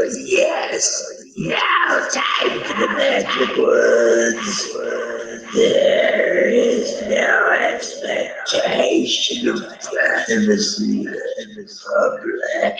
Yes, now time for the magic words. There is no expectation of privacy in public.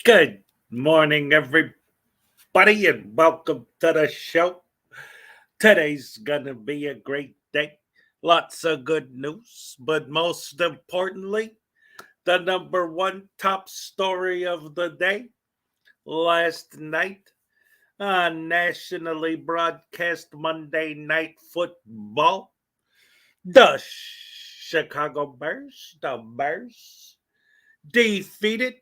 Good morning, everybody, and welcome to the show. Today's gonna be a great day. Lots of good news, but most importantly, the number one top story of the day last night on nationally broadcast Monday Night Football. The Chicago Bears defeated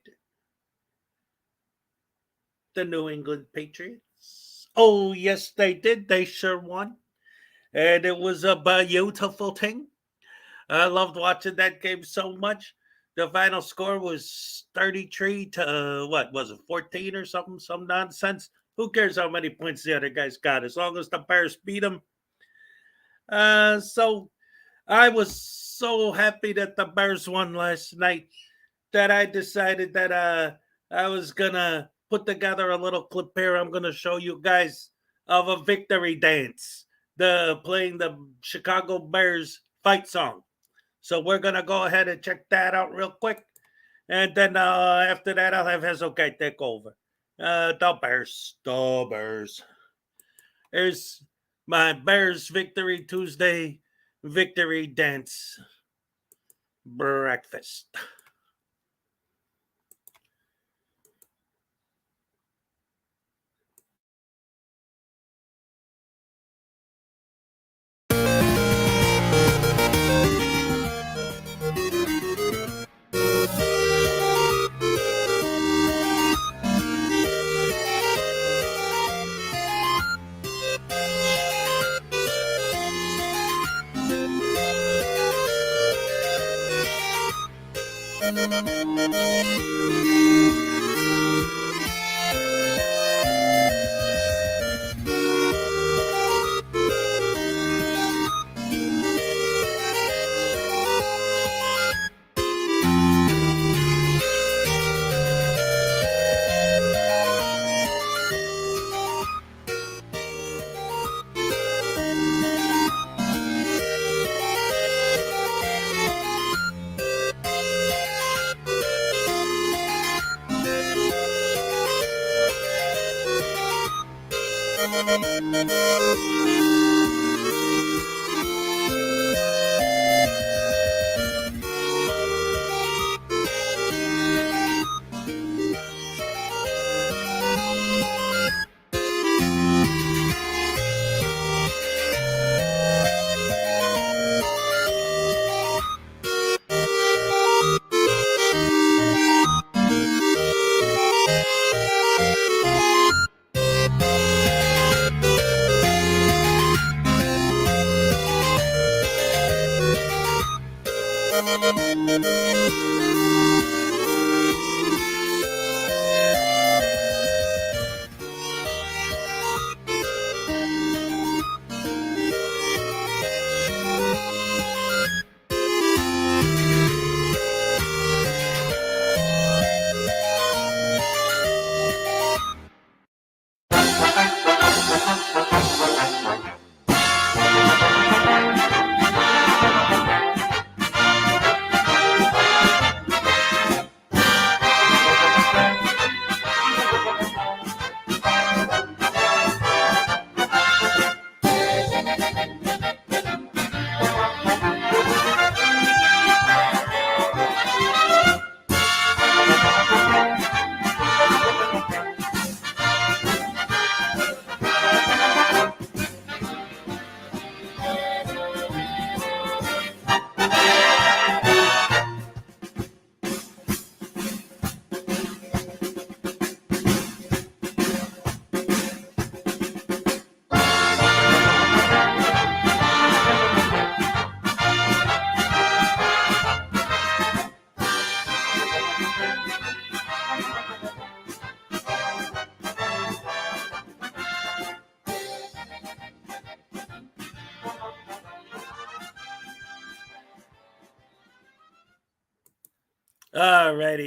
the New England Patriots. Oh, yes, they did. They sure won. And it was a beautiful thing. I loved watching that game so much. The final score was 33 to, what was it, 14 or something, some nonsense. Who cares how many points the other guys got as long as the Bears beat them? So I was so happy that the Bears won last night that I decided that I was gonna put together a little clip here. I'm gonna show you guys of a victory dance, the playing the Chicago Bears fight song. So we're gonna go ahead and check that out real quick, and then after that I'll have Hezokuai take over. The Bears. Here's my Bears Victory Tuesday victory dance breakfast.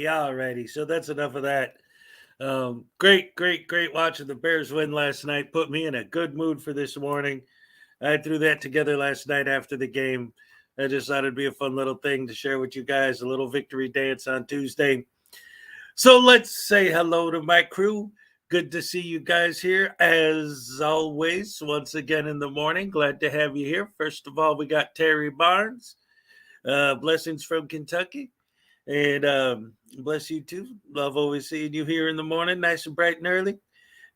Alrighty. So that's enough of that. Great watching the Bears win last night. Put me in a good mood for this morning. I threw that together last night after the game. I just thought it'd be a fun little thing to share with you guys, a little victory dance on Tuesday. So let's say hello to my crew. Good to see you guys here, as always, once again in the morning. Glad to have you here. First of all, we got Terry Barnes. Blessings from Kentucky. And bless you too. Love always seeing you here in the morning, nice and bright and early.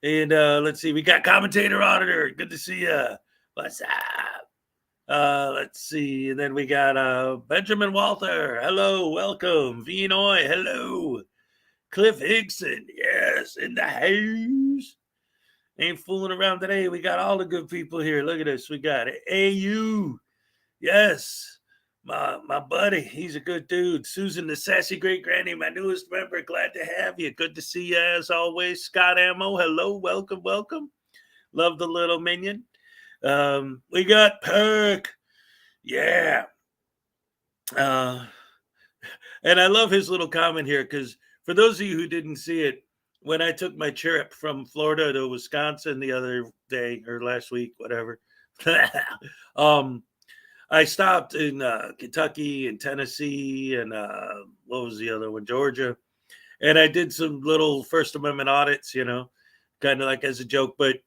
And let's see, we got commentator auditor. Good to see you. What's up? Let's see. And then we got Benjamin Walther. Hello, welcome. Vinoy, hello. Cliff Hickson, yes, in the house. Ain't fooling around today. We got all the good people here. Look at this. We got AU. Yes. My buddy, he's a good dude. Susan, the sassy great granny, my newest member. Glad to have you. Good to see you as always. Scott Ammo, hello, welcome. Love the little minion. We got Perk. Yeah. And I love his little comment here because for those of you who didn't see it, when I took my trip from Florida to Wisconsin the other day or last week, whatever, I stopped in Kentucky and Tennessee and what was the other one? Georgia. And I did some little First Amendment audits, kind of like as a joke. But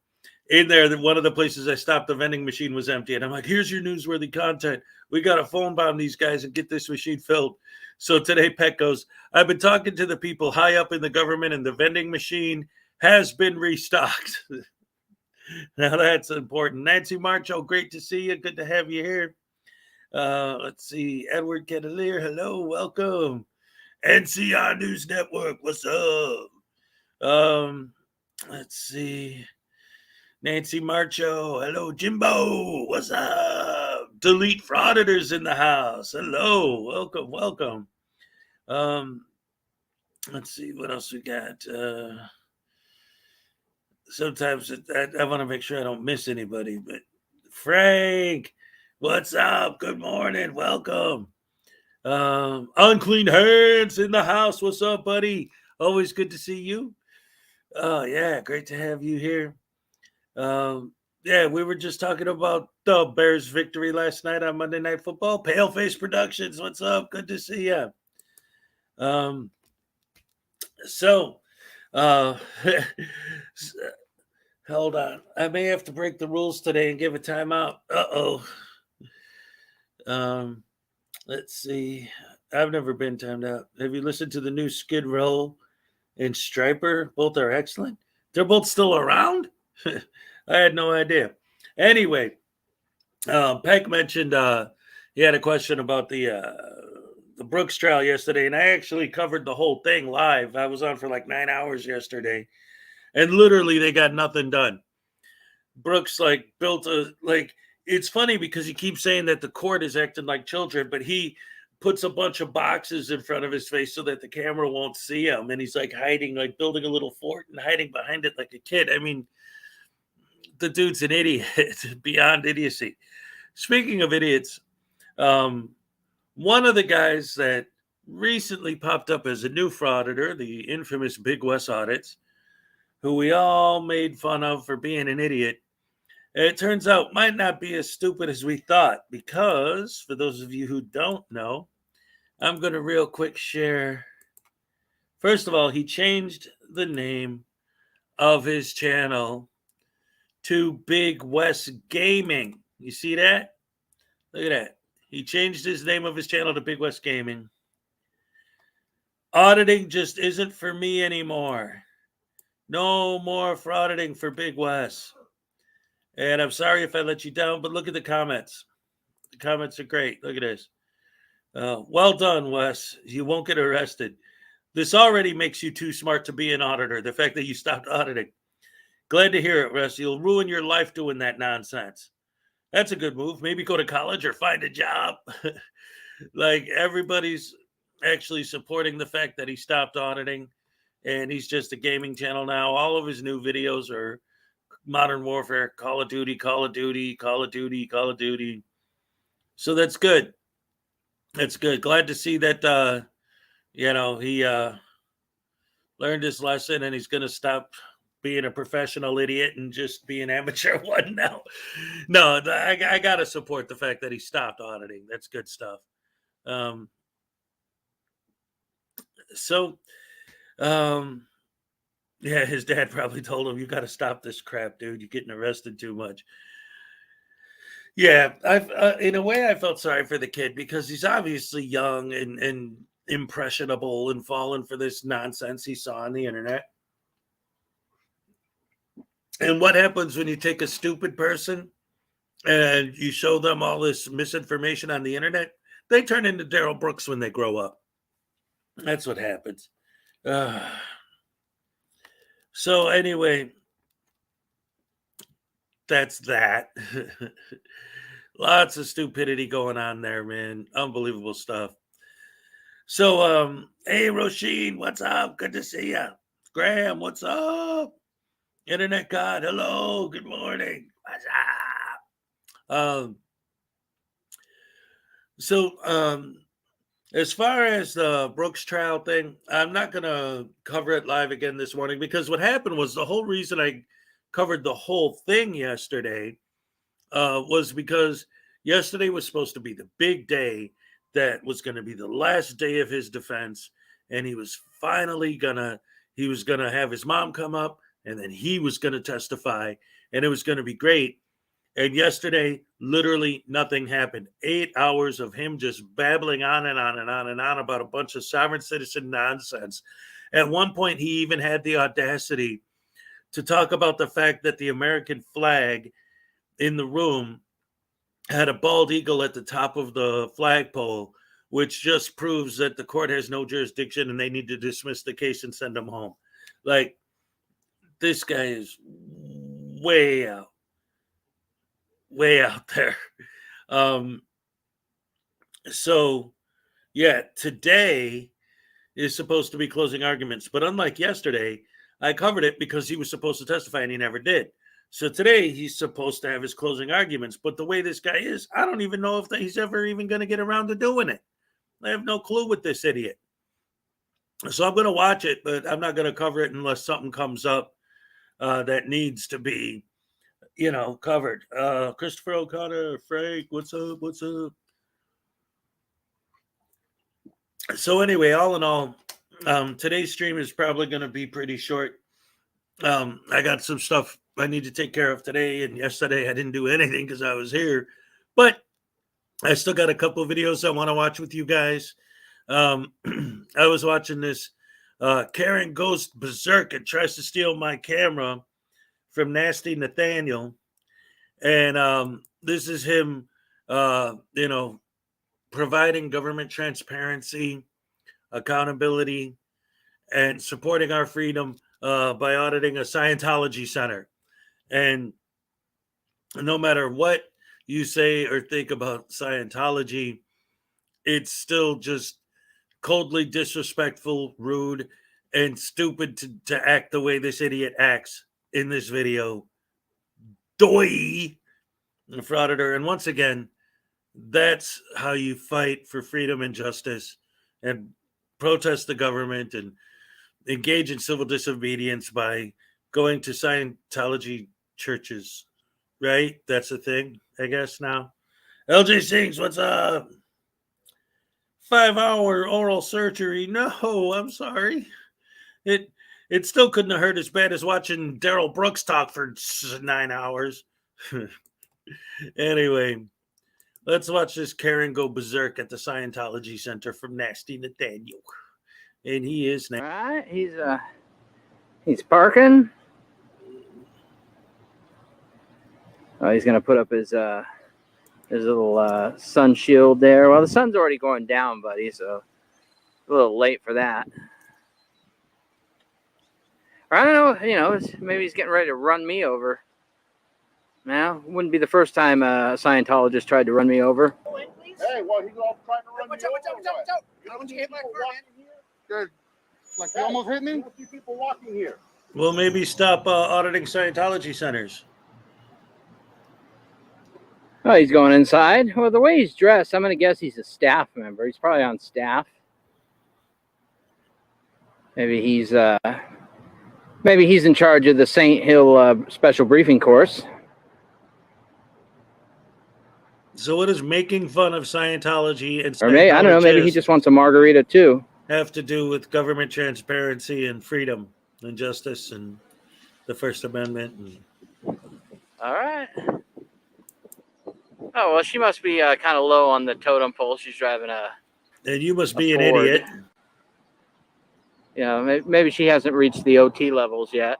in there, one of the places I stopped, the vending machine was empty. And I'm like, here's your newsworthy content. We got to phone bomb these guys and get this machine filled. So today, Peck goes, I've been talking to the people high up in the government and the vending machine has been restocked. Now that's important. Nancy Marcho, great to see you. Good to have you here. Let's see. Edward Kedalier, hello, welcome. NCR News Network, what's up? Let's see. Nancy Marcho, hello. Jimbo, what's up? Delete Frauditors in the house. Hello, welcome. Let's see what else we got. Sometimes I want to make sure I don't miss anybody, but Frank, what's up? Good morning. Welcome. Unclean Hands in the house. What's up, buddy? Always good to see you. Oh, yeah. Great to have you here. Yeah, we were just talking about the Bears victory last night on Monday Night Football. Paleface Productions. What's up? Good to see you. Hold on. I may have to break the rules today and give a timeout. Let's see. I've never been timed out. Have you listened to the new Skid Row and Striper? Both are excellent. They're both still around? I had no idea. Anyway, Peck mentioned he had a question about the Brooks trial yesterday, and I actually covered the whole thing live. I was on for like 9 hours yesterday, and literally they got nothing done. Brooks built it's funny because he keeps saying that the court is acting like children, but he puts a bunch of boxes in front of his face so that the camera won't see him. And he's like hiding, like building a little fort and hiding behind it like a kid. I mean, the dude's an idiot beyond idiocy. Speaking of idiots, one of the guys that recently popped up as a new frauditor, the infamous Big West audits, who we all made fun of for being an idiot, it turns out might not be as stupid as we thought, because for those of you who don't know, I'm going to real quick share. First of all, he changed the name of his channel to Big West Gaming. You see that? Look at that. He changed his name of his channel to Big West Gaming. Auditing just isn't for me anymore. No more frauditing for Big West. And I'm sorry if I let you down, but look at the comments. The comments are great. Look at this. Well done, Wes. You won't get arrested. This already makes you too smart to be an auditor, the fact that you stopped auditing. Glad to hear it, Wes. You'll ruin your life doing that nonsense. That's a good move. Maybe go to college or find a job. Like, everybody's actually supporting the fact that he stopped auditing, and he's just a gaming channel now. All of his new videos are Modern Warfare, Call of Duty, Call of Duty, Call of Duty, Call of Duty. So that's good. That's good. Glad to see that, he learned his lesson, and he's going to stop being a professional idiot and just be an amateur one now. No, I got to support the fact that he stopped auditing. That's good stuff. Yeah, his dad probably told him, you got to stop this crap, dude. You're getting arrested too much. Yeah, in a way, I felt sorry for the kid, because he's obviously young and impressionable and fallen for this nonsense he saw on the internet. And what happens when you take a stupid person and you show them all this misinformation on the internet? They turn into Daryl Brooks when they grow up. That's what happens. So anyway, that's that. Lots of stupidity going on there, man. Unbelievable stuff. So, hey, Roisin, what's up? Good to see you. Graham, what's up? Internet God, hello. Good morning. What's up? As far as the Brooks trial thing, I'm not going to cover it live again this morning, because what happened was, the whole reason I covered the whole thing yesterday was because yesterday was supposed to be the big day that was going to be the last day of his defense, and he was finally going to have his mom come up, and then he was going to testify, and it was going to be great. And yesterday, literally nothing happened. 8 hours of him just babbling on and on and on and on about a bunch of sovereign citizen nonsense. At one point, he even had the audacity to talk about the fact that the American flag in the room had a bald eagle at the top of the flagpole, which just proves that the court has no jurisdiction and they need to dismiss the case and send him home. Like, this guy is way out there. So yeah, today is supposed to be closing arguments, but unlike yesterday, I covered it because he was supposed to testify and he never did. So today he's supposed to have his closing arguments, but the way this guy is, I don't even know if he's ever even going to get around to doing it. I have no clue with this idiot. So I'm going to watch it, but I'm not going to cover it unless something comes up that needs to be, covered. Christopher O'Connor, Frank, what's up? So anyway, all in all, today's stream is probably going to be pretty short. I got some stuff I need to take care of today, and yesterday I didn't do anything because I was here, but I still got a couple of videos I want to watch with you guys. I was watching this. Karen goes berserk and tries to steal my camera from Nasty Nathaniel. And this is him, providing government transparency, accountability, and supporting our freedom by auditing a Scientology center. And no matter what you say or think about Scientology, it's still just coldly disrespectful, rude, and stupid to act the way this idiot acts in this video. Doi! Frauditor. And once again, that's how you fight for freedom and justice and protest the government and engage in civil disobedience by going to Scientology churches, right? That's the thing, I guess, now. LJ Sings, what's up? 5-hour oral surgery. No, I'm sorry. It still couldn't have hurt as bad as watching Daryl Brooks talk for 9 hours. Anyway, let's watch this Karen go berserk at the Scientology Center from Nasty Nathaniel. And he is now. All right, he's parking. Oh, he's gonna put up his little sun shield there. Well, the sun's already going down, buddy, so a little late for that. Or I don't know, maybe he's getting ready to run me over. Now, wouldn't be the first time a Scientologist tried to run me over. Hey, well, he's all trying to run me over. Don't you hit my car, man? Like you almost hit me? I see people walking here. Well, maybe stop auditing Scientology centers. Oh, he's going inside. Well, the way he's dressed, I'm going to guess he's a staff member. He's probably on staff. Maybe he's in charge of the St. Hill special briefing course. So what does making fun of Scientology and Or maybe, I don't know, maybe he just wants a margarita too. Have to do with government transparency and freedom and justice and the First Amendment? All right. Oh, well, she must be kind of low on the totem pole. She's driving a... And you must be an Ford. idiot. Yeah, maybe she hasn't reached the OT levels yet.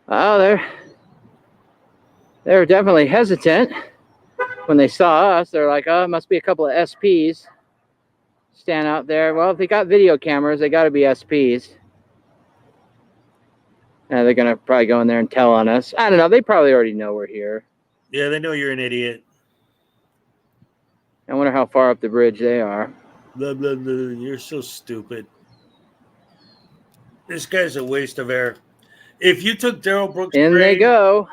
Oh, they're definitely hesitant when they saw us. They're like, oh, it must be a couple of SPs stand out there. Well, if they got video cameras, they got to be SPs. They're going to probably go in there and tell on us. I don't know. They probably already know we're here. Yeah, they know you're an idiot. I wonder how far up the bridge they are. Blah, blah, blah. You're so stupid. This guy's a waste of air. If you took Daryl Brooks' In brain they go.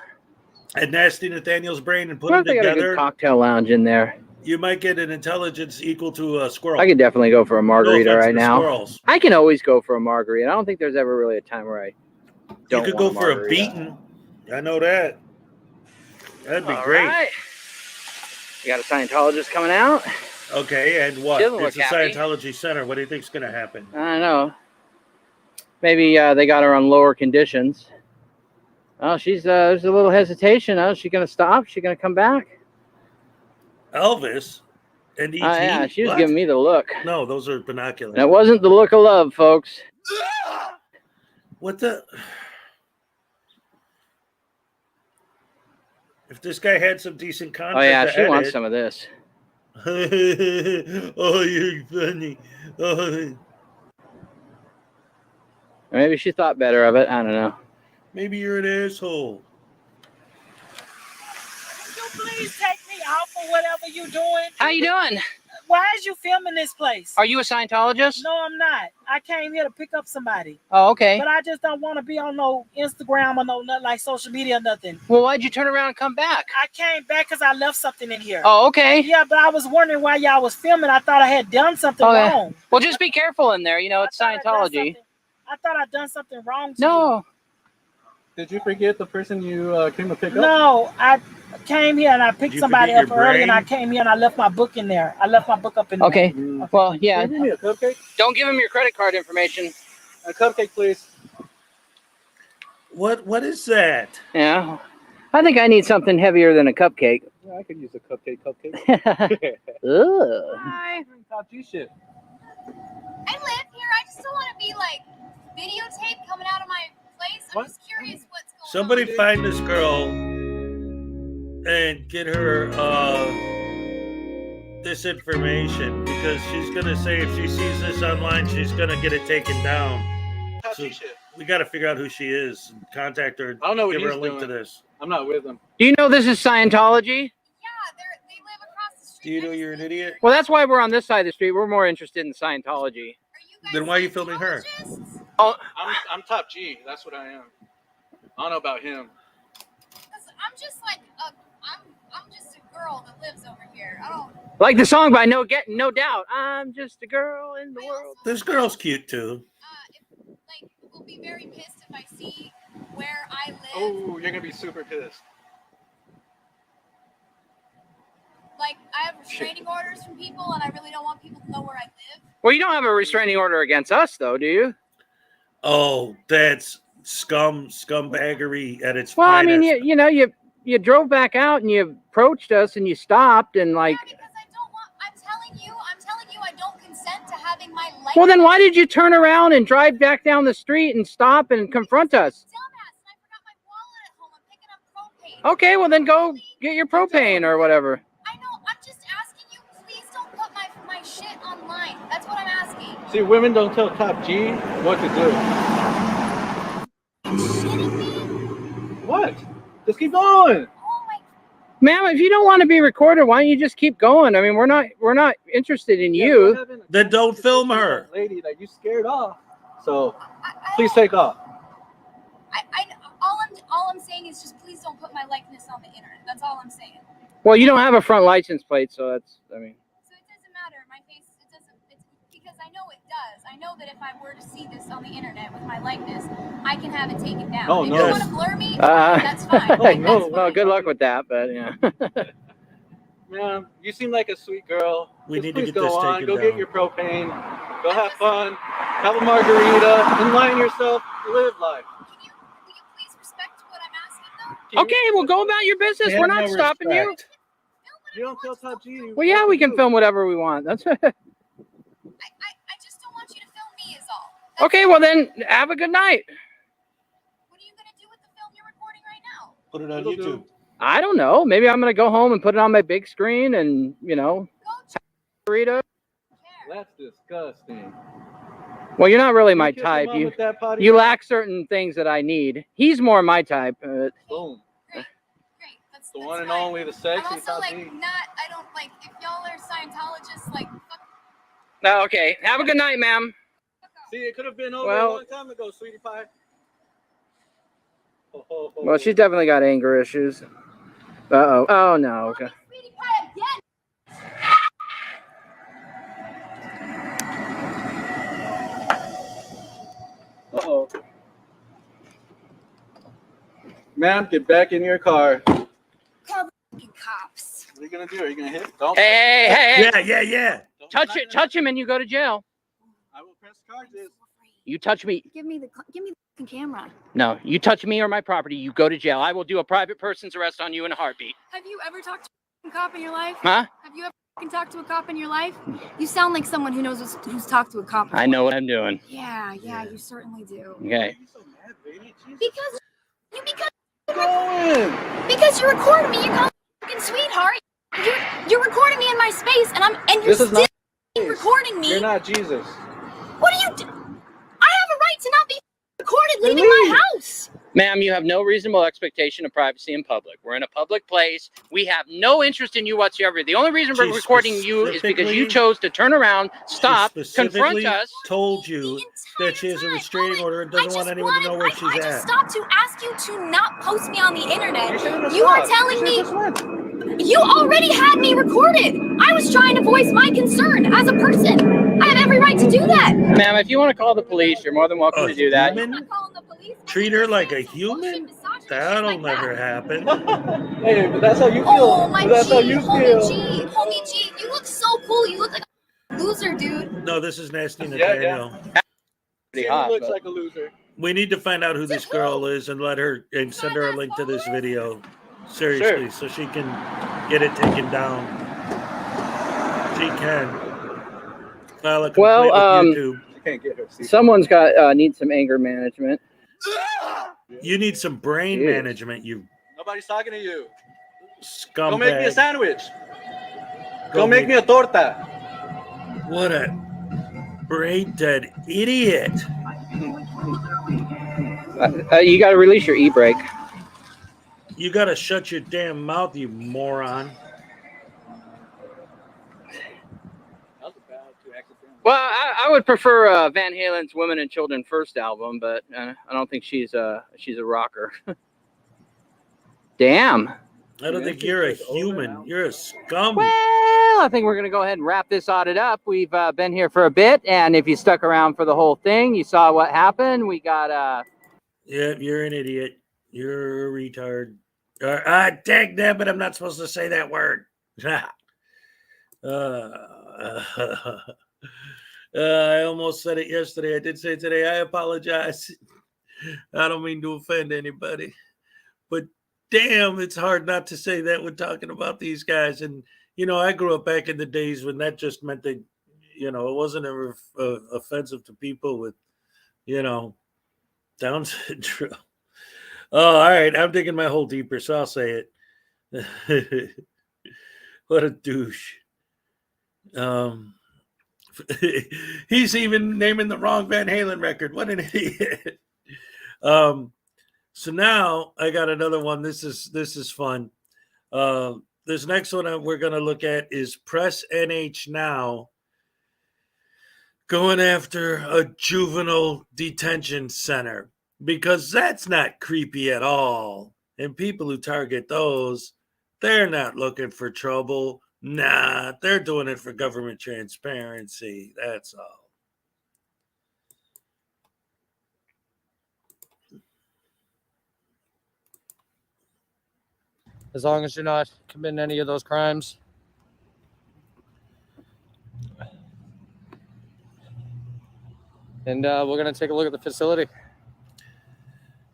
and Nasty Nathaniel's brain and put What them if they got a together, good cocktail lounge in there? you might get an intelligence equal to a squirrel. I could definitely go for a margarita No offense right to now. squirrels. I can always go for a margarita. I don't think there's ever really a time where I don't You could want go for a margarita. beating. I know that. That'd be All great. right. You got a Scientologist coming out? Okay, and what? She doesn't It's a look happy. Scientology center. What do you think's going to happen? I don't know. Maybe they got her on lower conditions. Oh, there's a little hesitation. Oh, is she going to stop? Is she going to come back? Elvis and E.T.? Oh, yeah, she was What? giving me the look. No, those are binoculars. And it wasn't the look of love, folks. What the? If this guy had some decent content, Oh, yeah, to she wants edit- some of this. Oh, you're funny. Oh, Or maybe she thought better of it. I don't know. maybe you're an asshole. You please take me out for whatever you're doing. How you doing? Why is you filming this place? Are you a Scientologist? No, I'm not. I came here to pick up somebody. Oh, okay. But I just don't want to be on no Instagram or no nothing like social media or nothing. Well, why'd you turn around and come back? I came back because I left something in here. Oh, okay. Yeah, but I was wondering why y'all was filming. I thought I had done something Okay. wrong. Well, just be careful in there. You know, it's I thought I done Scientology. I thought I'd done something wrong to No. Did you forget the person you came to pick you. up? No, I came here and I picked You somebody forget up your early and I brain? came here and I left my book in there. I left my book up in there. Okay. Well, yeah. Give me a cupcake. Don't give him your credit card information. A cupcake, please. What is that? Yeah. I think I need something heavier than a cupcake. Yeah, I could use a cupcake. Ugh. Hi. Top G shit. I live here. I just don't want to be like videotape coming out of my place. I'm What? just curious what's going Somebody on. find this girl and get her this information because she's gonna say if she sees this online, she's gonna get it taken down. Top So G shit. we got to figure out who she is. And contact her. I don't know what Give her he's a link to doing. this. I'm not with him. Do you know this is Scientology? Yeah, they live across the street. Do you know you're an idiot? Well, that's why we're on this side of the street. We're more interested in Scientology. Are you guys Then why are you filming her? Scientologists? Oh, I'm top G. That's what I am. I don't know about him. 'Cause I'm just like I'm just a girl that lives over here. I don't. like the song by No Doubt. I'm just a girl in the I world. also, This girl's cute too. will be very pissed if I see where I live. Oh, you're gonna be super pissed. Like I have restraining orders from people, and I really don't want people to know where I live. Well, you don't have a restraining order against us, though, do you? Oh, that's scumbaggery at its Well, I finest. mean, you drove back out and you approached us and you stopped and like. Yeah, because I don't want. I'm telling you, I don't consent to having my life. Well, then why did you turn around and drive back down the street and stop and confront us? Dumbass, and I forgot my wallet at home. I'm picking up propane. Okay, well then go get your propane or whatever. I know. I'm just asking you. Please don't put my shit online. That's what I'm asking. See, women don't tell top G what to do. Are you shitting me? What? Just keep going. Oh my. Ma'am, if you don't want to be recorded, why don't you just keep going? I mean, we're not interested in you. Then don't film her. Lady that you scared off. So please take off. All I'm saying is just please don't put my likeness on the internet. That's all I'm saying. Well, you don't have a front license plate, so that's. I mean. So it doesn't matter. My face, it doesn't. It's because I know it does. I know that if I were to see this on the internet with my likeness, I can have it taken down. Oh, if no. you want to blur me, that's fine. Like, no, that's Well, fine. good luck with that, but yeah. Man, you seem like a sweet girl. We Just need to please get go this on. taken Go down. get your propane. Go have fun. Have a margarita. Enlighten yourself. Live life. Will you please respect what I'm asking though? Okay, well, go about your business. We're not stopping you. You don't tell top G. Well, yeah, we can film whatever we want. That's I just don't want you to film me is all. That's okay. Well, then have a good night. What are you gonna do with the film you're recording right now? Put it on It'll YouTube. do. I don't know. Maybe I'm gonna go home and put it on my big screen and Go to burrito. care. That's disgusting. Well, you're not really my Kiss your type. mom with that potty You mouth. lack certain things that I need. He's more my type. Boom. Great. That's The that's one and fine. only, the I'm sexy also top like G. I don't like if y'all are Scientologists like fuck Okay. Have a good night, ma'am. See, it could have been over Well- a long time ago, sweetie pie. Ho, ho, ho. Well, she's definitely got anger issues. Uh-oh. Oh, no. Okay. sweetie pie again. Uh-oh. Ma'am, get back in your car. What Call the fucking cops. are you gonna do? Are you gonna hit? Don't. Hey. Yeah. Don't Touch him and you go to jail. I will press charges. You touch me. Give me the fucking camera. No, you touch me or my property, you go to jail. I will do a private person's arrest on you in a heartbeat. Have you ever talked to a cop in your life? Huh? Have you ever fucking talked to a cop in your life? You sound like someone who knows who's talked to a cop. I know what I'm doing. Yeah, you certainly do. Okay. Why are you so mad, baby? Jesus. Because you recorded me. You're calling me fucking sweetheart. You're recording me in my space, and you're This is still not. recording me. You're not Jesus. What are you do? I have a right to not be recorded Then leaving my leave. house. Ma'am, you have no reasonable expectation of privacy in public. We're in a public place. We have no interest in you whatsoever. The only reason we're She recording you is because you specifically- chose to turn around, stop, She confront specifically us. told you that she has a restraining order and doesn't want anyone to know where she's I just at. stopped to ask you to not post me on the internet. You should've just You are stopped. telling You me should've just went. you already had me recorded. I was trying to voice my concern as a person. I have every right to do that. Ma'am, if you want to call the police, you're more than welcome to do that. human? I'm not calling the police. Treat her like a Some human? bullshit misogynist shit That'll like that. never happen. Hey, but that's how you feel. Oh my But that's how G, you homie feel. G, you look so cool. You look like a loser, dude. No, this is nasty Yeah, Nathaniel. Pretty He hot, looks but- like a loser. We need to find out who this girl is and let her and send her a link to this video. Seriously, so she can get it taken down. She can. File a complaint Well, with YouTube. You can't get her. See? Someone's got needs some anger management. You need some brain Jeez. management, you Nobody's talking to you. scumbag. Go make me a sandwich. Go make me a torta. What a brain dead idiot. You got to release your e-brake. You got to shut your damn mouth, you moron. Well, I would prefer Van Halen's "Women and Children First" album, but I don't think she's a rocker. Damn. I don't think you're a human. You're a scum. Well, I think we're gonna go ahead and wrap this audit up. We've been here for a bit, and if you stuck around for the whole thing, you saw what happened. We got Yeah, you're an idiot. You're a retard. Dang nabbit, I'm not supposed to say that word. I almost said it yesterday. I did say it today. I apologize. I don't mean to offend anybody. But damn, it's hard not to say that when talking about these guys. And, you know, I grew up back in the days when that just meant that, you know, it wasn't ever offensive to people with, you know, Down syndrome. Oh, all right. I'm digging my hole deeper, so I'll say it. What a douche. He's even naming the wrong Van Halen record. What an idiot. So now I got another one. This is fun. This next one we're going to look at is Press NH Now going after a juvenile detention center, because that's not creepy at all. And people who target those, they're not looking for trouble. Nah, they're doing it for government transparency. That's all. As long as you're not committing any of those crimes. And we're going to take a look at the facility.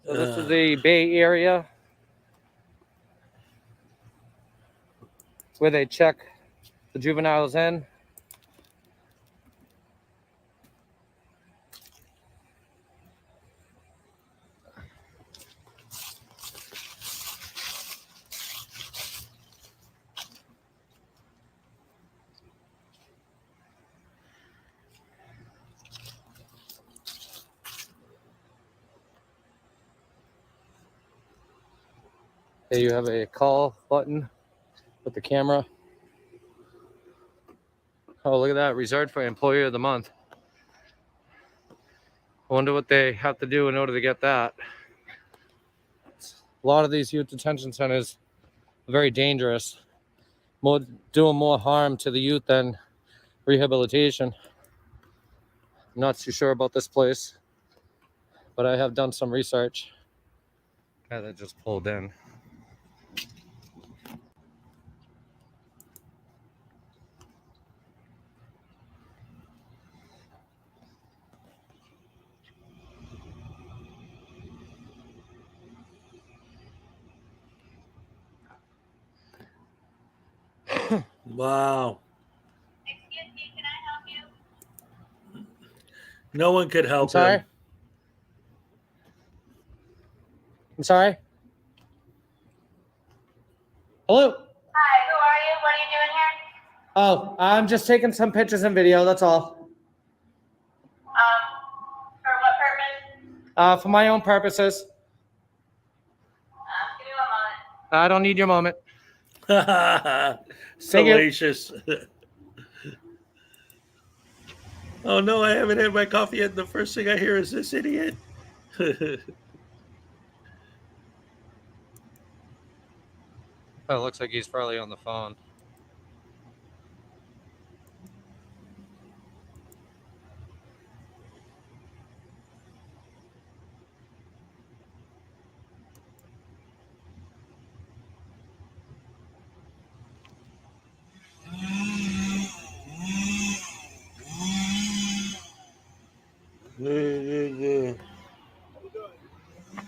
So this is the Bay Area. It's where they check the juveniles in. Here you have a call button with the camera. Oh, look at that. Reserved for Employee of the Month. I wonder what they have to do in order to get that. A lot of these youth detention centers are very dangerous. Doing more harm to the youth than rehabilitation. I'm not too sure about this place, but I have done some research. Guy that just pulled in. Wow. Excuse me, can I help you? No one could help I'm sorry? him. I'm sorry? Hello? Hi, who are you? What are you doing here? Oh, I'm just taking some pictures and video, that's all. For what purpose? For my own purposes. Give me 1 moment. I don't need your moment. Salacious. Oh no, I haven't had my coffee yet. The first thing I hear is this idiot. Oh, it looks like he's probably on the phone.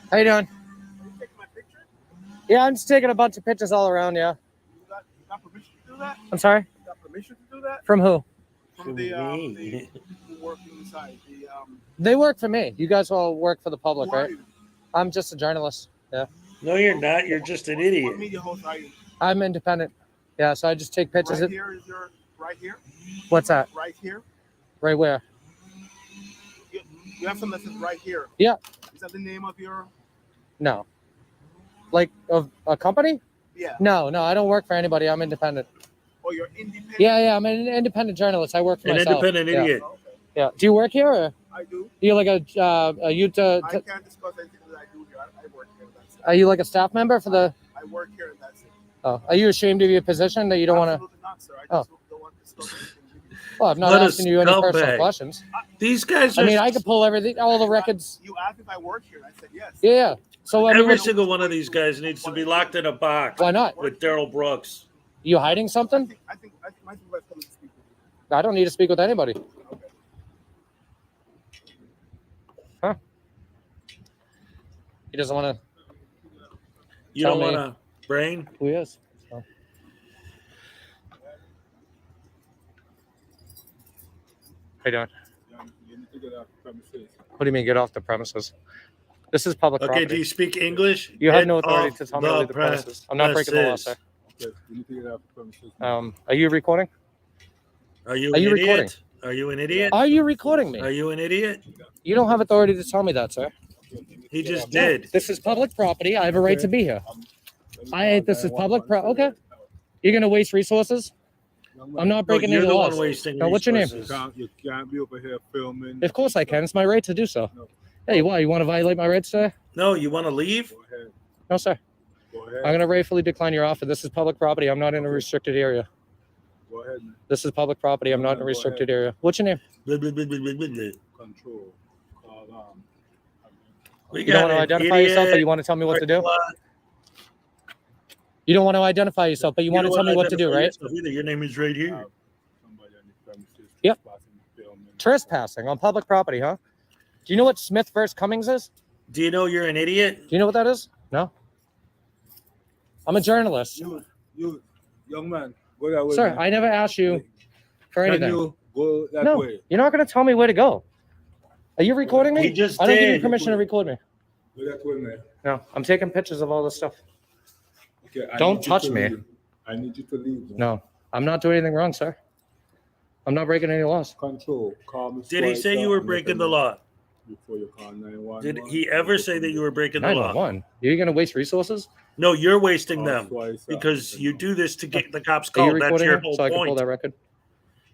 How you doing? Yeah, I'm just taking a bunch of pictures all around, yeah. You got permission to do that? I'm sorry? You got permission to do that? From who? From the who work inside the They work for me. You guys all work for the public, who are right? you? I'm just a journalist. Yeah. No, you're not. You're just an What idiot. media host are you? I'm independent. Yeah, so I just take pictures Right of. here is your, right here, What's that? right here. Right where? You have something that says right here. Yeah. Is that the name of your? No. Like of a company? Yeah. No, I don't work for anybody. I'm independent. Oh, you're independent. Yeah, I'm an independent journalist. I work for An myself. independent Yeah. idiot. Yeah. Do you work here, or I do. are you like a Utah? I can't discuss anything that I do here. I work here. That's it. Are you like a staff member for the? I work here and that's it. Oh, are you ashamed of your position that you don't want to? Absolutely not, sir. I just don't want to discuss anything with you. Well, I'm not What a asking you any personal scumbag. questions. These guys are. I mean, I could pull everything, all the records. You asked if I work here, and I said yes. Yeah. So I mean, Every single one of these guys needs to be locked in a box why not? with Daryl Brooks. You hiding something? I think my supervisor's coming to speak with you. I don't need to speak with anybody. Okay. Huh? He doesn't want to. You Tell don't me. want to brain? Who he is? So. How you doing? You need to get off the premises. What do you mean get off the premises? This is public Okay, property. do you speak English? You have Get no authority off to tell me to the leave the premises. I'm not breaking the law, premises. sir. Okay, you need to get off the premises. Are you recording? Are you Are an you idiot? recording? Are you an idiot? Are you recording Are me? you an idiot? You don't have authority to tell me that, sir. He just did. This is public property. I have a right to be here. This is public Okay. You're gonna waste resources? I'm not No, breaking you're any the laws. one wasting Now, what's your name? resources. You can't be over here filming. Of course I can. It's my right to do so. No. Hey, why? You want to violate my rights, sir? No, you want to leave? Go ahead. No, sir. Go ahead. I'm gonna rightfully decline your offer. This is public property. I'm not in a restricted area. Go ahead, man. This is public property. I'm not in a Go restricted ahead. area. What's your name? Blah, blah, blah, blah, blah, blah, blah. Control. Call We You don't want to got an identify yourself, but idiot. you want to tell me what to do? You don't want to identify yourself, but you want to tell me what to do, right? Either. Your name is right here. somebody on the premises. Yep. trespassing, filming. Trespassing on public property, huh? Do you know what Smith versus Cummings is? Do you know you're an idiot? Do you know what that is? No. I'm a journalist. You, young man, go that way. Sir, man. I never asked you for Can anything. you go that No, way? you're not going to tell me where to go. Are you recording me? He just I don't give you did. permission to record me. Go that way, man. No, I'm taking pictures of all this stuff. Okay, I Don't need you touch to me. leave. I need you to leave. man. No, I'm not doing anything wrong, sir. I'm not breaking any laws. Control. Call me Did he twice, say you sir, were and breaking let the me know law? Before you call 911. Did he ever say that you were breaking the law? 911. You're going to waste resources? No, you're wasting Call them twice, sir, because and you let me do this to get the cops Are you called. That's recording your it whole so I can pull point. that record?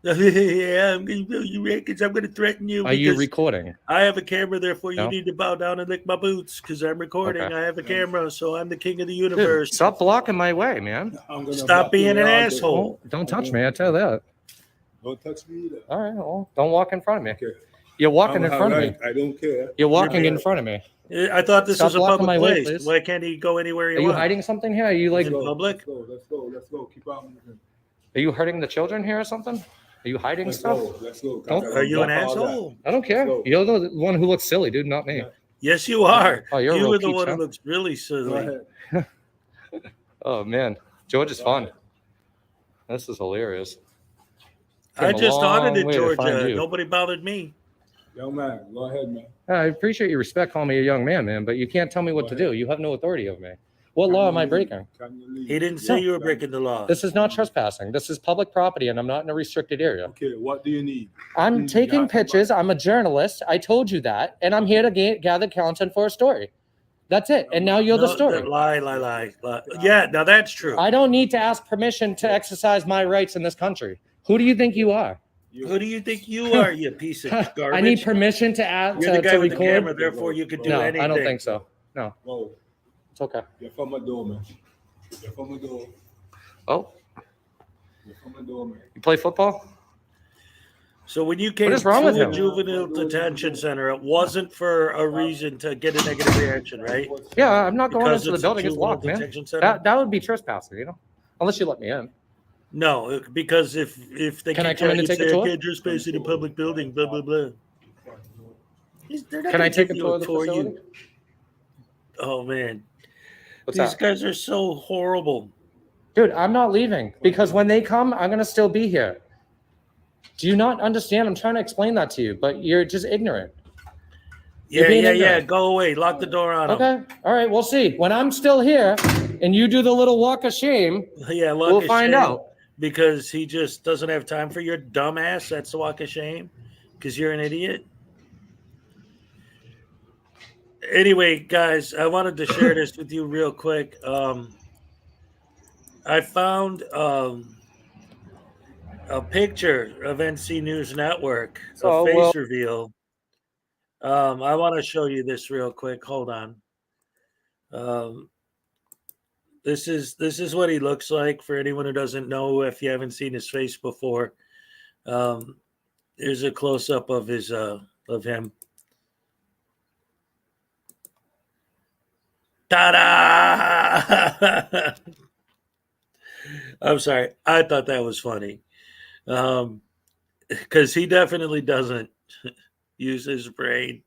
Yeah, I'm going to bill you records. I'm going to threaten you. Are you because recording? I have a camera, therefore you No. need to bow down and lick my boots because I'm recording. Okay. I have a camera, so I'm the king of the Dude, universe. stop blocking my way, man. know. I'm gonna Stop block you being an all day. asshole. Don't touch me. I tell you that. Don't touch me either. All right. Well, don't walk in front of me. Okay. You're walking in I'm front of me. right. I don't care. You're walking You're in front of me. I thought this Stop was a blocking public my way, place. please. Why can't he go anywhere he Are you wants? hiding something here? Are you like? In public? Let's go. Let's go. Let's go. Keep on moving. Are you hurting the children here or something? Are you hiding Let's stuff? go. Let's go. Don't- Are you an Block all that. asshole? I don't care. Go. You're the one who looks silly, dude, not me. Yeah. Yes, you are. Oh, you're a you real were the peach, one huh? who looks really Go silly. ahead. Oh man, George is fun. This is hilarious. I Came a just long audited way to find Georgia. you. Nobody bothered me. Young man, go ahead, man. I appreciate your respect calling me a young man, but you can't tell me what to do. You have no authority over me. What law am I breaking? Can you leave? He didn't say No. you were breaking the law. This is not trespassing. This is public property, and I'm not in a restricted area. Okay, what do you need? I'm taking pictures. I'm a journalist. I told you that, and I'm here to gather content for a story. That's it. And now you're the No, story. Lie. Yeah, now that's true. I don't need to ask permission to exercise my rights in this country. Who do you think you are? Who do you think you are, you piece of garbage? I need permission to add You're the guy to with the camera, record. therefore you could do No, anything. I don't think so. No, Whoa, it's okay. you're from my door, man. You're from my door. Oh, You're from my door, man. you play football? So when you came is wrong to with a him? juvenile detention center, it wasn't for a reason to get a negative reaction, right? Yeah, I'm not going Because into the it's a building. It's juvenile locked, man. detention center? That would be trespassing, you know, unless you let me in. No, because if they Can I kick come you in out, and you take a say, tour? I can't trespass in a public building, blah, blah, blah. They're not Can I gonna take a give you tour of the facility? you. Oh, man. What's These that? guys are so horrible. Dude, I'm not leaving because when they come, I'm gonna still be here. Do you not understand? I'm trying to explain that to you, but you're just ignorant. You're Yeah, being yeah. ignorant. Go away. Lock the door on them. Okay. All right. We'll see. When I'm still here and you do the little walk of shame, Yeah, walk we'll of find shame, out. because he just doesn't have time for your dumb ass. That's the walk of shame, because you're an idiot. Anyway, guys, I wanted to share this with you real quick. I found a picture of NC News Network, a So, face reveal. I want to show you this real quick. Hold on. Um, this is what he looks like for anyone who doesn't know. If you haven't seen his face before, um, here's a close up of his of him. Ta-da! I'm sorry. I thought that was funny. Because he definitely doesn't use his brain,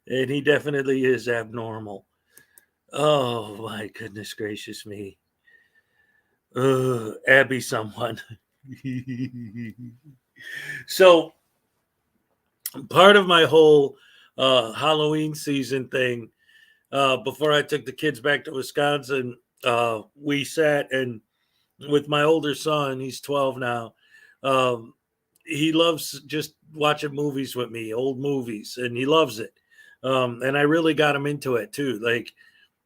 and he definitely is abnormal. Oh my goodness gracious me. Abby someone. So part of my whole Halloween season thing, before I took the kids back to Wisconsin, we sat and with my older son, he's 12 now. Um, he loves just watching movies with me, old movies, and he loves it. And I really got him into it too. Like,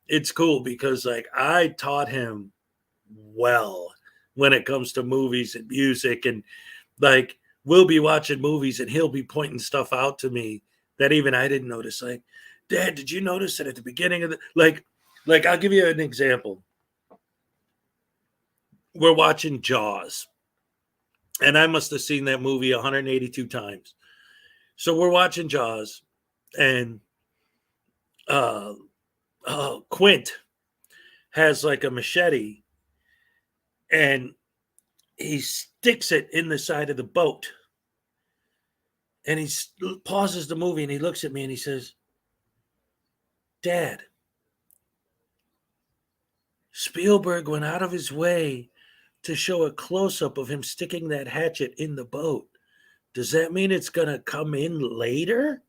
it's cool because like I taught him well when it comes to movies and music, and like we'll be watching movies and he'll be pointing stuff out to me that even I didn't notice. Like, Dad, did you notice that at the beginning of the like I'll give you an example. We're watching Jaws, and I must have seen that movie 182 times. So we're watching Jaws, and uh, Quint has like a machete, and he sticks it in the side of the boat. And he pauses the movie and he looks at me and he says, Dad, Spielberg went out of his way to show a close-up of him sticking that hatchet in the boat. Does that mean it's going to come in later?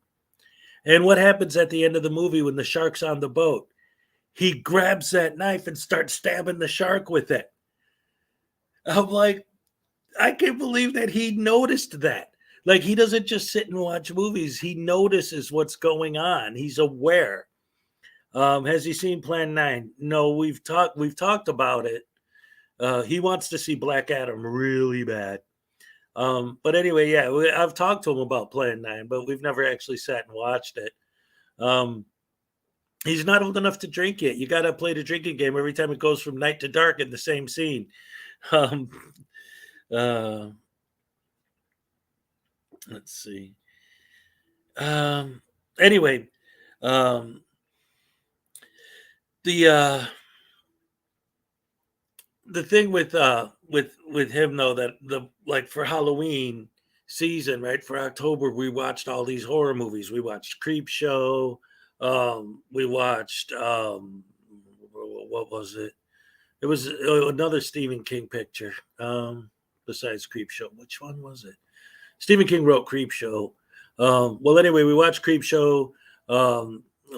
And what happens at the end of the movie when the shark's on the boat? He grabs that knife and starts stabbing the shark with it. I'm like, I can't believe that he noticed that. Like, he doesn't just sit and watch movies. He notices what's going on. He's aware. Has he seen Plan 9? No, we've talked about it. He wants to see Black Adam really bad. But anyway, yeah, I've talked to him about Plan 9, but we've never actually sat and watched it. He's not old enough to drink yet. You got to play the drinking game every time it goes from night to dark in the same scene. Let's see. Anyway, the thing with him though, that the like for Halloween season, right, for October, we watched all these horror movies. We watched Creep Show. We watched what was it? It was another Stephen King picture. Besides Creep Show, which one was it? Stephen King wrote Creep Show. Well, anyway, we watched Creep Show.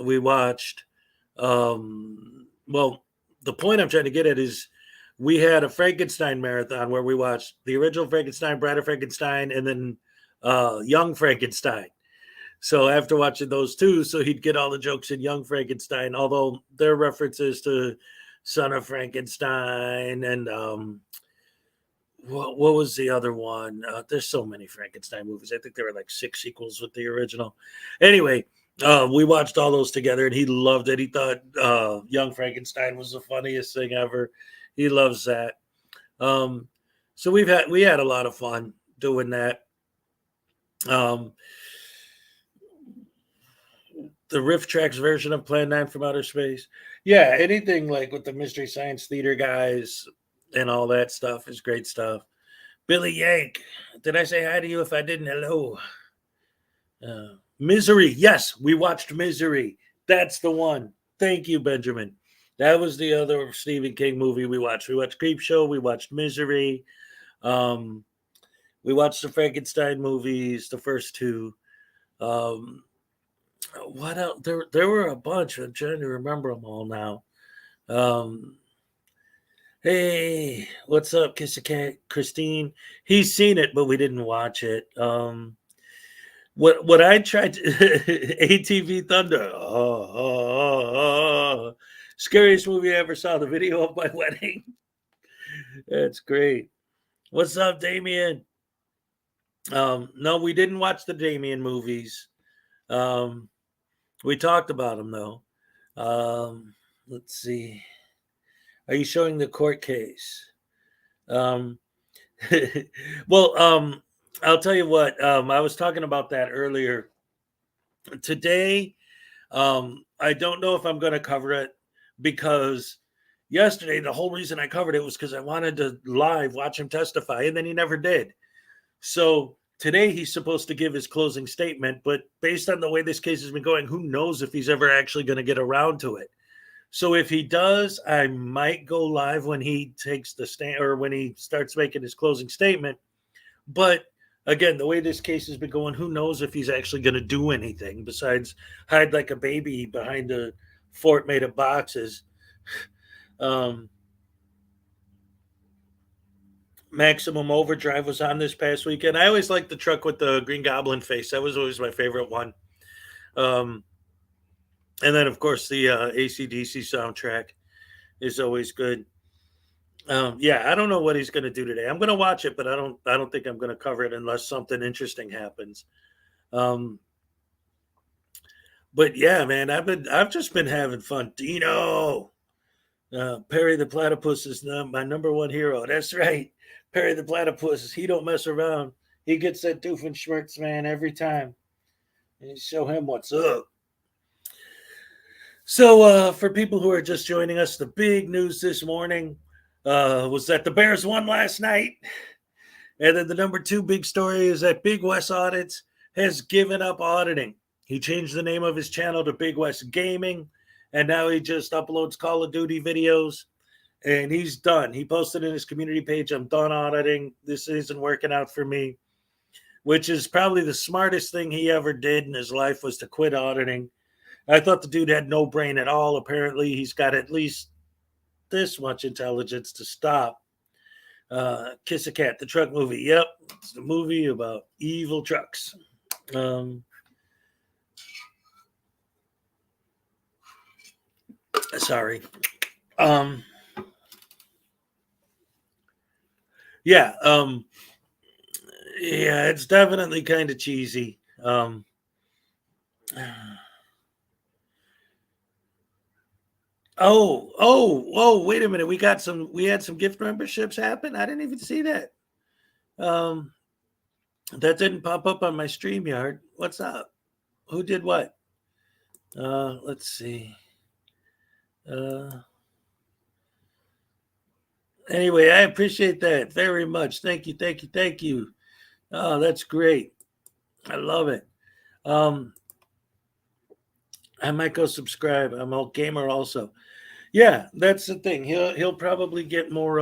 We watched. Well, the point I'm trying to get at is we had a Frankenstein marathon where we watched the original Frankenstein, Bride of Frankenstein, and then Young Frankenstein. So after watching those two, so he'd get all the jokes in Young Frankenstein, although there are references to Son of Frankenstein and what was the other one? There's so many Frankenstein movies. I think there were like 6 sequels with the original. Anyway, we watched all those together, and he loved it. He thought Young Frankenstein was the funniest thing ever. He loves that. So we had a lot of fun doing that. The Riff Tracks version of Plan 9 from Outer Space. Yeah, anything like with the Mystery Science Theater guys and all that stuff is great stuff. Billy Yank, did I say hi to you? If I didn't, hello. Misery. Yes, we watched Misery. That's the one. Thank you, Benjamin. That was the other Stephen King movie we watched. We watched Creep Show. We watched Misery. We watched the Frankenstein movies, the first 2. What else? There were a bunch. I'm trying to remember them all now. Hey, what's up, Kiss a Cat, Christine? He's seen it, but we didn't watch it. What I tried to ATV Thunder. Scariest movie I ever saw. The video of my wedding. That's great. What's up, Damien? No, we didn't watch the Damien movies. We talked about them though. Let's see. Are you showing the court case? Um, well, I'll tell you what. I was talking about that earlier today. I don't know if I'm going to cover it because yesterday the whole reason I covered it was because I wanted to live watch him testify, and then he never did. So today he's supposed to give his closing statement, but based on the way this case has been going, who knows if he's ever actually going to get around to it. So if he does, I might go live when he takes the stand or when he starts making his closing statement. But again, the way this case has been going, who knows if he's actually going to do anything besides hide like a baby behind a fort made of boxes. Maximum Overdrive was on this past weekend. I always liked the truck with the Green Goblin face. That was always my favorite one. And then, of course, the AC/DC soundtrack is always good. Yeah, I don't know what he's going to do today. I'm going to watch it, but I don't think I'm going to cover it unless something interesting happens. But yeah, man, I've just been having fun. Dino, Perry the Platypus is my number one hero. That's right, Perry the Platypus. He don't mess around. He gets that Doofenshmirtz, man, every time. And show him what's up. So, for people who are just joining us, the big news this morning was that the Bears won last night. And then the number two big story is that Big West Audits has given up auditing. He changed the name of his channel to Big West Gaming, and now he just uploads Call of Duty videos, and he's done. He posted in his community page, I'm done auditing. This isn't working out for me, which is probably the smartest thing he ever did in his life was to quit auditing. I thought the dude had no brain at all. Apparently, he's got at least this much intelligence to stop. Kiss a Cat, the truck movie. Yep, it's the movie about evil trucks. Sorry. Yeah. Yeah, it's definitely kind of cheesy. Oh, wait a minute. We had some gift memberships happen. I didn't even see that. That didn't pop up on my StreamYard. What's up? Who did what? Let's see. Anyway, I appreciate that very much. Thank you. Oh, that's great. I love it. I might go subscribe. I'm a gamer also. Yeah, that's the thing. He'll probably get more.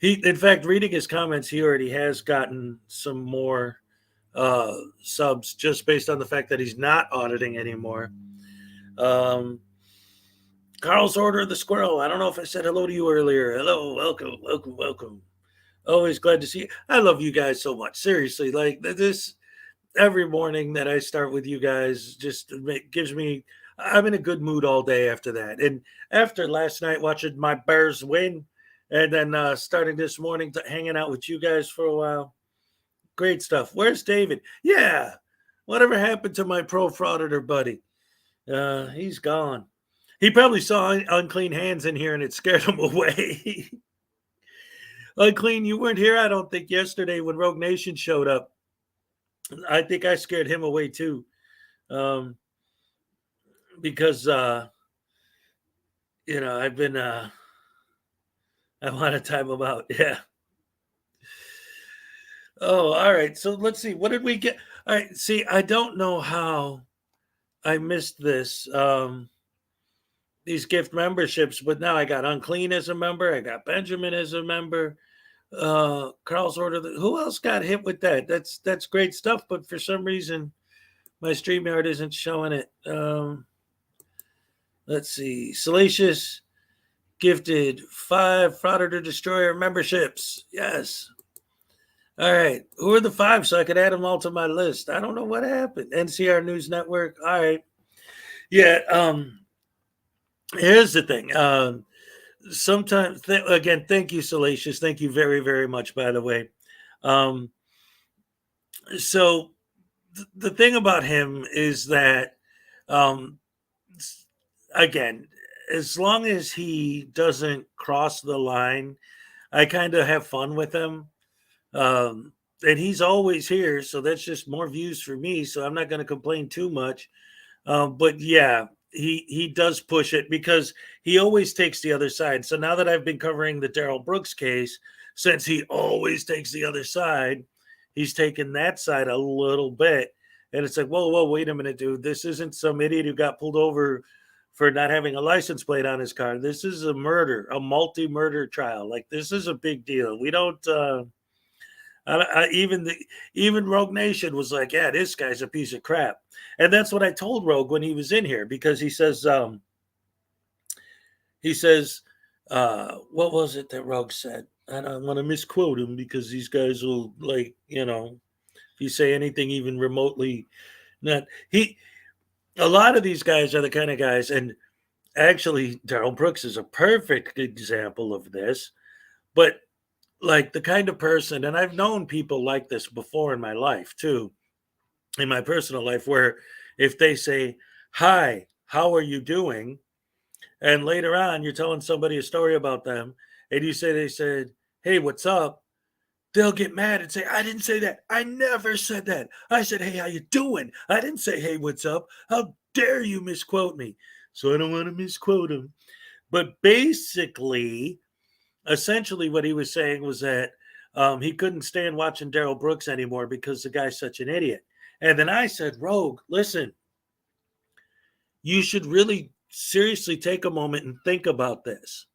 In fact, reading his comments, he already has gotten some more subs just based on the fact that he's not auditing anymore. Carl's Order of the Squirrel. I don't know if I said hello to you earlier. Hello, welcome. Always glad to see you. I love you guys so much. Seriously, like this. Every morning that I start with you guys just gives me, I'm in a good mood all day after that. And after last night watching my Bears win and then starting this morning hanging out with you guys for a while, great stuff. Where's David? Yeah, whatever happened to my pro frauditor buddy? He's gone. He probably saw unclean hands in here and it scared him away. Unclean, you weren't here, I don't think, yesterday when Rogue Nation showed up. I think I scared him away too, because I've been I want to time him out. Yeah. Oh, all right. So let's see. What did we get? All right. See, I don't know how I missed this. These gift memberships, but now I got Unclean as a member. I got Benjamin as a member. Carl's Order. Who else got hit with that? That's great stuff. But for some reason, my StreamYard isn't showing it. Let's see. Salacious gifted 5 Frauditor Destroyer memberships. Yes. All right. Who are the 5 so I could add them all to my list? I don't know what happened. NCR News Network. All right. Yeah. Here's the thing. Sometimes, again, thank you, Salacious. Thank you very, very much, by the way. So the thing about him is that, again, as long as he doesn't cross the line, I kind of have fun with him. And he's always here, so that's just more views for me. So I'm not going to complain too much. But yeah, he does push it because he always takes the other side. So now that I've been covering the Daryl Brooks case, since he always takes the other side, he's taken that side a little bit. And it's like, whoa, wait a minute, dude. This isn't some idiot who got pulled over for not having a license plate on his car. This is a murder, a multi-murder trial. Like, this is a big deal. We don't even Rogue Nation was like, yeah, this guy's a piece of crap. And that's what I told Rogue when he was in here, because he says, what was it that Rogue said? I don't want to misquote him because these guys will, like, if you say anything even remotely, not a lot of these guys are the kind of guys, and actually Daryl Brooks is a perfect example of this, but like the kind of person, and I've known people like this before in my life too, in my personal life, where if they say, hi, how are you doing? And later on, you're telling somebody a story about them, and you say, they said, hey, what's up? They'll get mad and say, I didn't say that. I never said that. I said, hey, how you doing? I didn't say, hey, what's up? How dare you misquote me? So I don't want to misquote him. But basically, essentially what he was saying was that he couldn't stand watching Daryl Brooks anymore because the guy's such an idiot. And then I said, Rogue, listen, you should really seriously take a moment and think about this.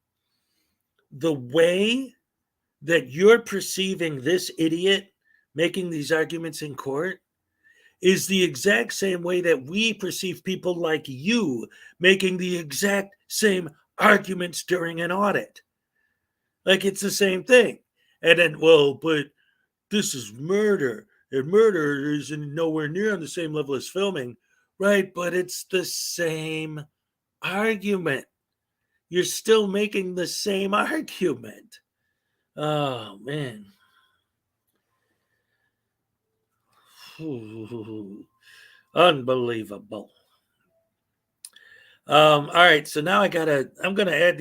The way that you're perceiving this idiot making these arguments in court is the exact same way that we perceive people like you making the exact same arguments during an audit. Like, it's the same thing. And then, well, but this is murder, and murder isn't nowhere near on the same level as filming, right? But it's the same argument. You're still making the same argument. Oh, man. Unbelievable. All right, so now I'm gonna add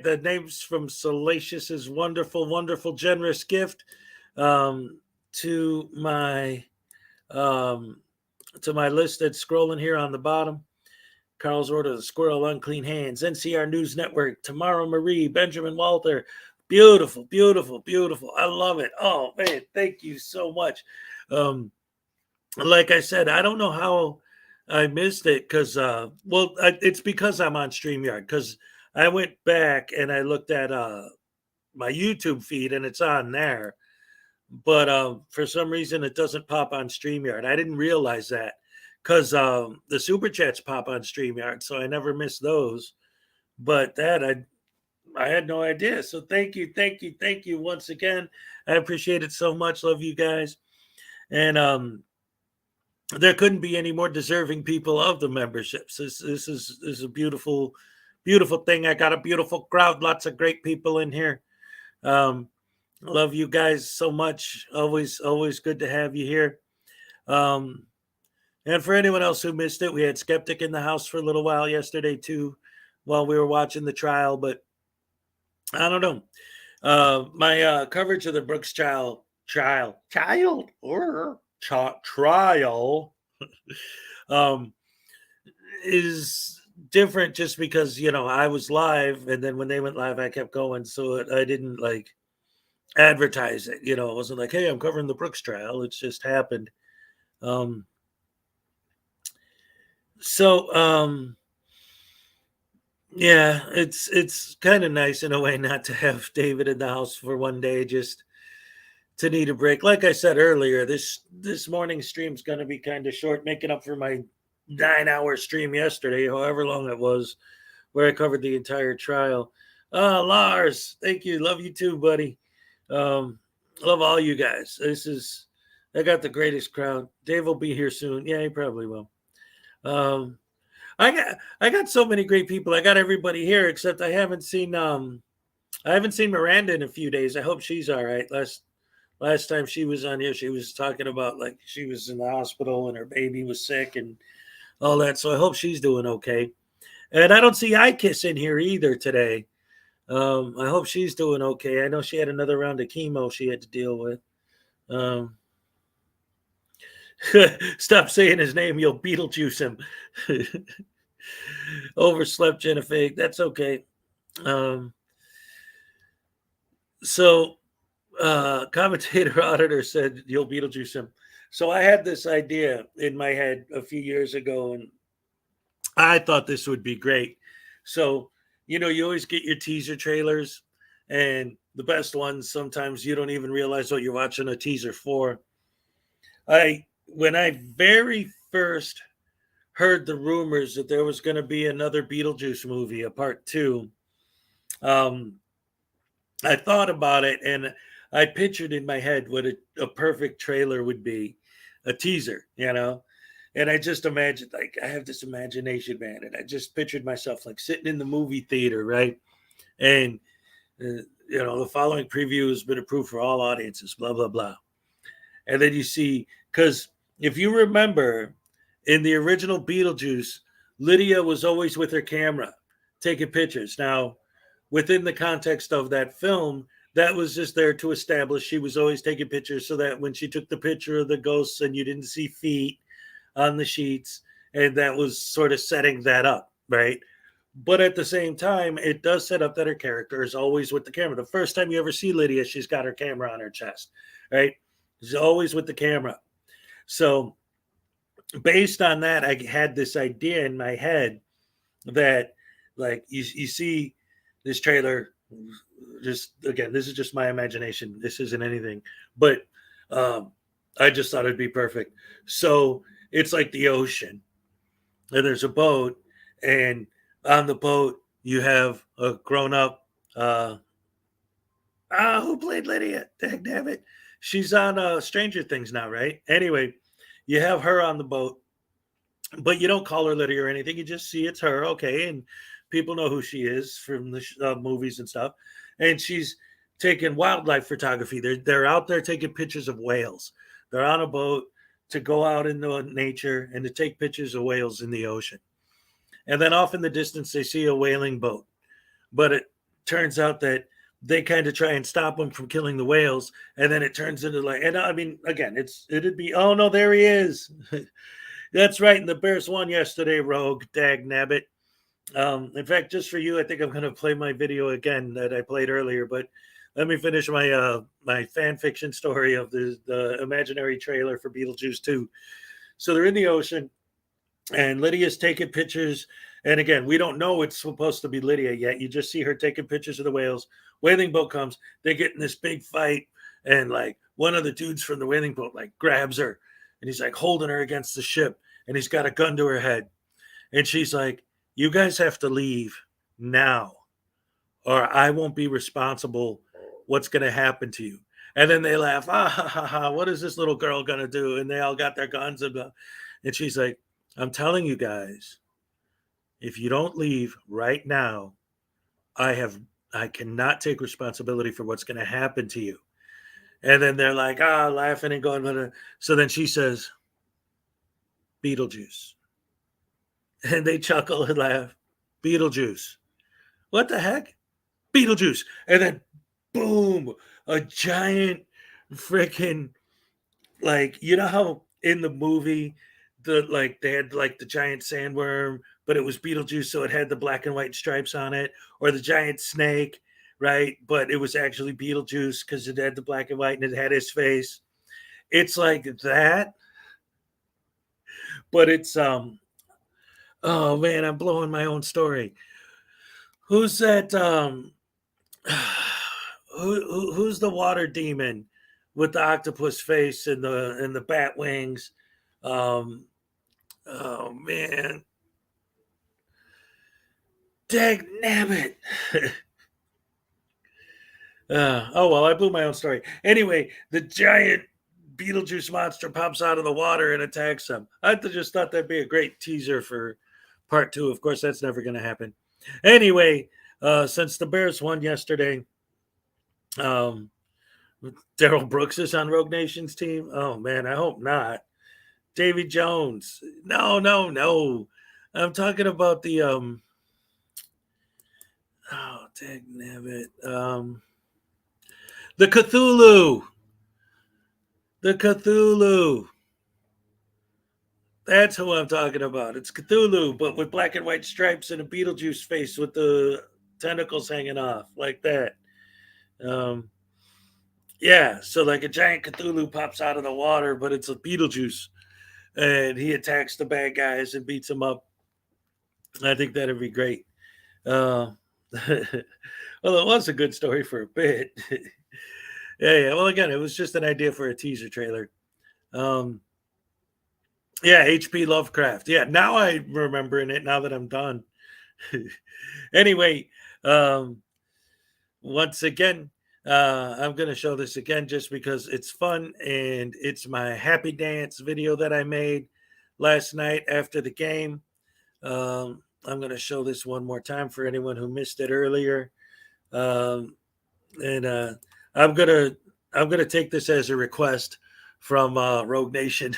the names from Salacious's wonderful, wonderful, generous gift to my list that's scrolling here on the bottom. Carl's Order, The Squirrel, Unclean Hands, NCR News Network, Tamara Marie, Benjamin Walter. Beautiful, beautiful, beautiful. I love it. Oh, man, thank you so much. Like I said, I don't know how I missed it because, it's because I'm on StreamYard, because I went back and I looked at my YouTube feed and it's on there. But for some reason, it doesn't pop on StreamYard. I didn't realize that because the Super Chats pop on StreamYard, so I never miss those. But that, I had no idea. So thank you once again. I appreciate it so much. Love you guys. And there couldn't be any more deserving people of the memberships. This is a beautiful, beautiful thing. I got a beautiful crowd, lots of great people in here. Love you guys so much. Always good to have you here. And for anyone else who missed it, we had Skeptic in the house for a little while yesterday too, while we were watching the trial. But I don't know. My coverage of the Brooks trial is different just because, I was live, and then when they went live, I kept going. So I didn't advertise it. It wasn't like, hey, I'm covering the Brooks trial. It just happened. Yeah, it's kind of nice in a way not to have David in the house for one day, just to need a break. Like I said earlier, this morning's stream's going to be kind of short, making up for my 9-hour stream yesterday, however long it was where I covered the entire trial. Lars, thank you. Love you too, buddy. Love all you guys. I got the greatest crowd. Dave will be here soon. Yeah, he probably will. Um, I got so many great people. I got everybody here except I haven't seen Miranda in a few days. I hope she's all right. Last time she was on here, she was talking about like she was in the hospital and her baby was sick and all that. So I hope she's doing okay. And I don't see iKiss in here either today. I hope she's doing okay. I know she had another round of chemo she had to deal with. Stop saying his name. You'll Beetlejuice him. Overslept Jennifer. That's okay. So commentator auditor said you'll Beetlejuice him. So I had this idea in my head a few years ago, and I thought this would be great. So, you always get your teaser trailers, and the best ones, sometimes you don't even realize what you're watching a teaser for. When I very first heard the rumors that there was going to be another Beetlejuice movie, a part 2, I thought about it and I pictured in my head what a perfect trailer would be, a teaser, and I just imagined, like, I have this imagination, man, and I just pictured myself like sitting in the movie theater, right? And, the following preview has been approved for all audiences, blah, blah, blah. And then you see, because if you remember in the original Beetlejuice, Lydia was always with her camera taking pictures. Now, within the context of that film, that was just there to establish she was always taking pictures so that when she took the picture of the ghosts and you didn't see feet on the sheets, and that was sort of setting that up, right? But at the same time, it does set up that her character is always with the camera. The first time you ever see Lydia, she's got her camera on her chest, right? She's always with the camera. So based on that, I had this idea in my head that, like, you see this trailer, just again, this is just my imagination. This isn't anything, but I just thought it'd be perfect. So it's like the ocean, and there's a boat, and on the boat you have a grown-up. Who played Lydia? Dang it, she's on Stranger Things now, right? Anyway, you have her on the boat, but you don't call her Lydia or anything. You just see it's her, okay, and people know who she is from the movies and stuff. And she's taking wildlife photography. They're out there taking pictures of whales. They're on a boat to go out into nature and to take pictures of whales in the ocean. And then off in the distance, they see a whaling boat. But it turns out that they kind of try and stop them from killing the whales. And then it turns into like, and I mean, again, it'd be, oh no, there he is. That's right. And the Bears won yesterday, Rogue. Dag nabbit. In fact, just for you, I think I'm going to play my video again that I played earlier. But let me finish my my fan fiction story of the imaginary trailer for Beetlejuice 2. So they're in the ocean, and Lydia's taking pictures. And again, we don't know it's supposed to be Lydia yet. You just see her taking pictures of the whales. Whaling boat comes. They get in this big fight, and like one of the dudes from the whaling boat like grabs her, and he's like holding her against the ship, and he's got a gun to her head, and she's like, "You guys have to leave now, or I won't be responsible. What's going to happen to you?" And then they laugh. Ha ha ha! What is this little girl going to do? And they all got their guns, and she's like, "I'm telling you guys, if you don't leave right now, I cannot take responsibility for what's going to happen to you." And then they're like, laughing and going. So then she says, "Beetlejuice." And they chuckle and laugh. "Beetlejuice. What the heck? Beetlejuice." And then boom, a giant freaking, like, you know how in the movie they had like the giant sandworm, but it was Beetlejuice, so it had the black and white stripes on it, or the giant snake, right? But it was actually Beetlejuice because it had the black and white and it had his face. It's like that, but it's oh man, I'm blowing my own story. Who's that? Who's the water demon with the octopus face and the bat wings? Oh man, Dag nabbit. Oh, well, I blew my own story. Anyway, the giant Beetlejuice monster pops out of the water and attacks them. I just thought that'd be a great teaser for part 2. Of course, that's never going to happen. Anyway, since the Bears won yesterday, Daryl Brooks is on Rogue Nation's team. Oh, man, I hope not. Davy Jones. No. I'm talking about the, oh, dang nabbit. The Cthulhu. The Cthulhu. That's who I'm talking about. It's Cthulhu, but with black and white stripes and a Beetlejuice face with the tentacles hanging off like that. Yeah, so like a giant Cthulhu pops out of the water, but it's a Beetlejuice. And he attacks the bad guys and beats them up. I think that'd be great. Well, it was a good story for a bit. Yeah. Well, again, it was just an idea for a teaser trailer. Yeah, H.P. Lovecraft. Yeah, now I'm remembering it now that I'm done. Anyway, once again, I'm going to show this again just because it's fun, and it's my happy dance video that I made last night after the game. I'm going to show this one more time for anyone who missed it earlier. And I'm going to take this as a request from Rogue Nation.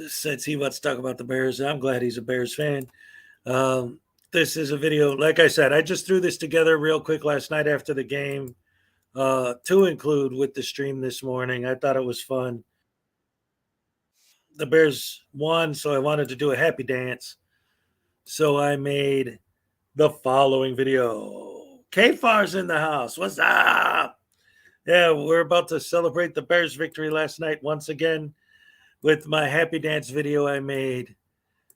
Since he wants to talk about the Bears, I'm glad he's a Bears fan. This is a video, like I said, I just threw this together real quick last night after the game to include with the stream this morning. I thought it was fun. The Bears won, so I wanted to do a happy dance. So I made the following video. K-Far's in the house. What's up? Yeah, we're about to celebrate the Bears' victory last night once again with my happy dance video I made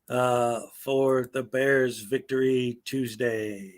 for the Bears' victory Tuesday.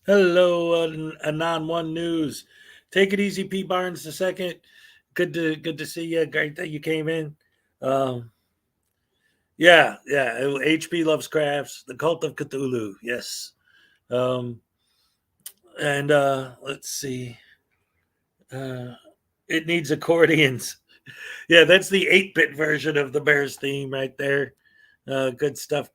Hello, Anon One News. Take it easy, P. Barnes II. Good to see you. Great that you came in. Yeah. HP loves crafts. The Cult of Cthulhu. Yes. And let's see. It needs accordions. Yeah, that's the 8-bit version of the Bears theme right there. Good stuff.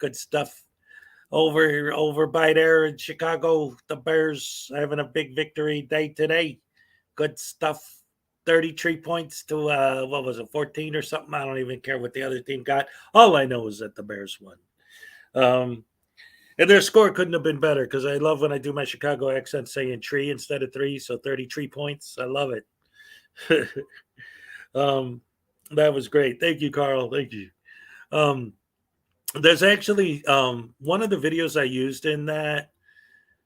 over by there in Chicago. The Bears having a big victory day today. Good stuff. 33 points to what was it, 14 or something? I don't even care what the other team got. All I know is that the Bears won. And their score couldn't have been better because I love when I do my Chicago accent saying tree instead of three. So 33 points. I love it. That was great. Thank you, Carl. Thank you. There's actually one of the videos I used in that.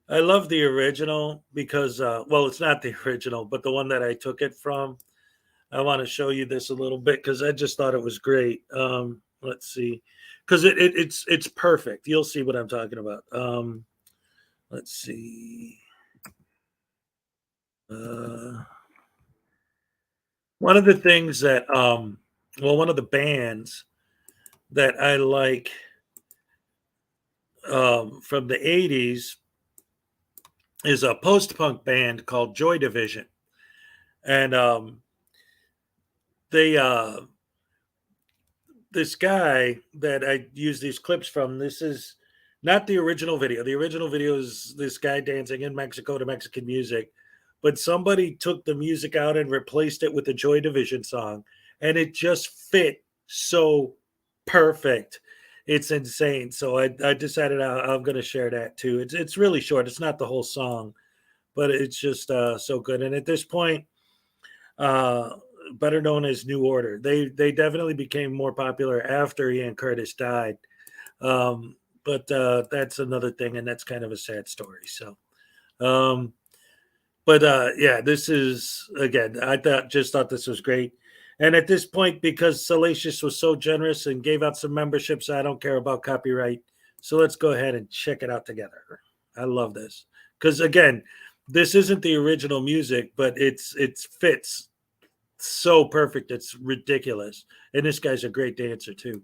I love the original because, well, it's not the original, but the one that I took it from. I want to show you this a little bit because I just thought it was great. Let's see, because it's perfect. You'll see what I'm talking about. Let's see. One of the things that, one of the bands that I like from the 80s is a post-punk band called Joy Division. And they this guy that I use these clips from, this is not the original video. The original video is this guy dancing in Mexico to Mexican music, but somebody took the music out and replaced it with the Joy Division song, and it just fit so perfect. It's insane. So I decided I'm going to share that too. It's really short. It's not the whole song, but it's just so good. And at this point, better known as New Order, they definitely became more popular after Ian Curtis died. But that's another thing, and that's kind of a sad story. So, yeah, this is, again, I thought this was great. And at this point, because Salacious was so generous and gave out some memberships, I don't care about copyright. So let's go ahead and check it out together. I love this because, again, this isn't the original music, but it fits so perfect. It's ridiculous. And this guy's a great dancer too.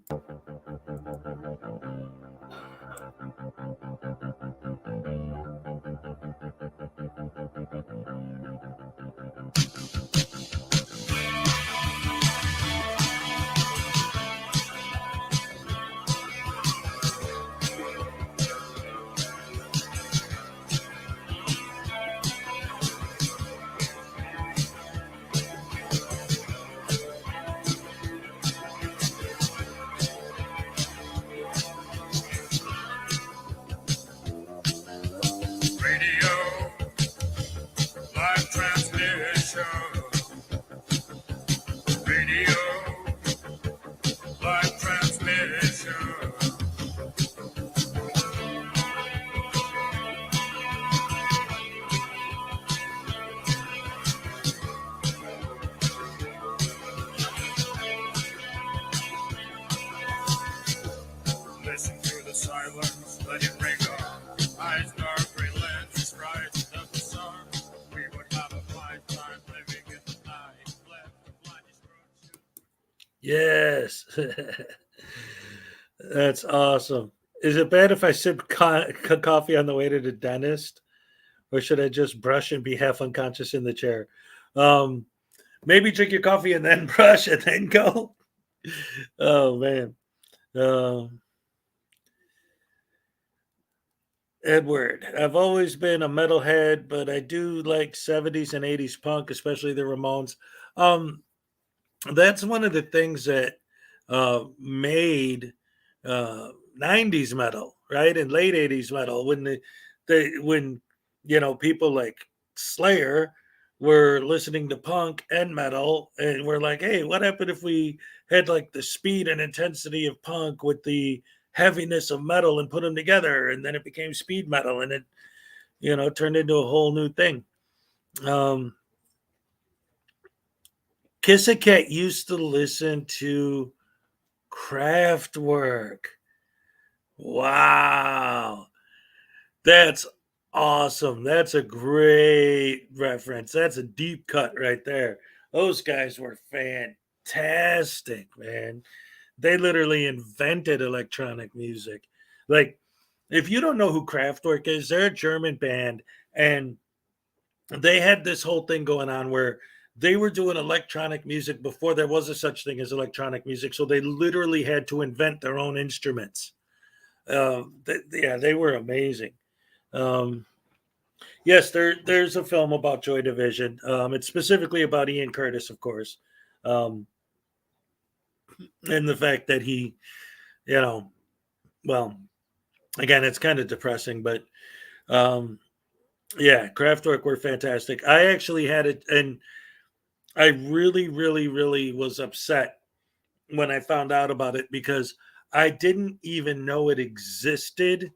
Yes. That's awesome. Is it bad if I sip coffee on the way to the dentist? Or should I just brush and be half unconscious in the chair? Maybe drink your coffee and then brush and then go. Oh, man. Edward, I've always been a metalhead, but I do like 70s and 80s punk, especially the Ramones. That's one of the things that made 90s metal, right? And late 80s metal, when when people like Slayer were listening to punk and metal, and we're like, hey, what happened if we had like the speed and intensity of punk with the heaviness of metal and put them together? And then it became speed metal, and it turned into a whole new thing. Kissacat used to listen to Kraftwerk. Wow. That's awesome. That's a great reference. That's a deep cut right there. Those guys were fantastic, man. They literally invented electronic music. Like, if you don't know who Kraftwerk is, they're a German band, and they had this whole thing going on where they were doing electronic music before there was a such thing as electronic music. So they literally had to invent their own instruments. They were amazing. Yes, there's a film about Joy Division. It's specifically about Ian Curtis, of course, um, and the fact that he, you know, well, again, it's kind of depressing, but um, yeah, Kraftwerk were fantastic. I actually had it, and I really, really, really was upset when I found out about it because I didn't even know it existed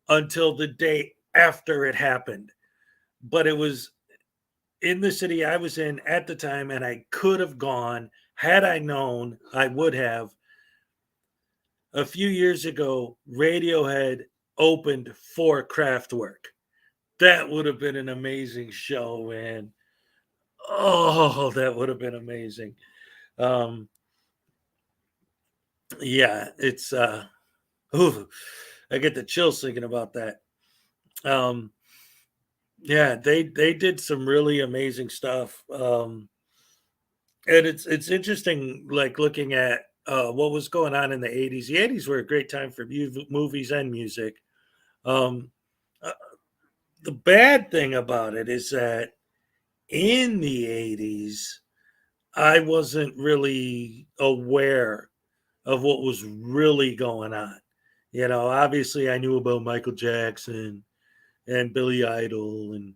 until the day after it happened. But it was in the city I was in at the time, and I could have gone. Had I known, I would have. A few years ago, Radiohead opened for Kraftwerk. That would have been an amazing show, man. Oh, that would have been amazing. Um, yeah, it's ooh, I get the chills thinking about that. Um, yeah, they did some really amazing stuff. And it's interesting, like looking at what was going on in the '80s. The '80s were a great time for movies and music. Um, uh, the bad thing about it is that in the '80s, I wasn't really aware of what was really going on. Obviously, I knew about Michael Jackson and Billy Idol and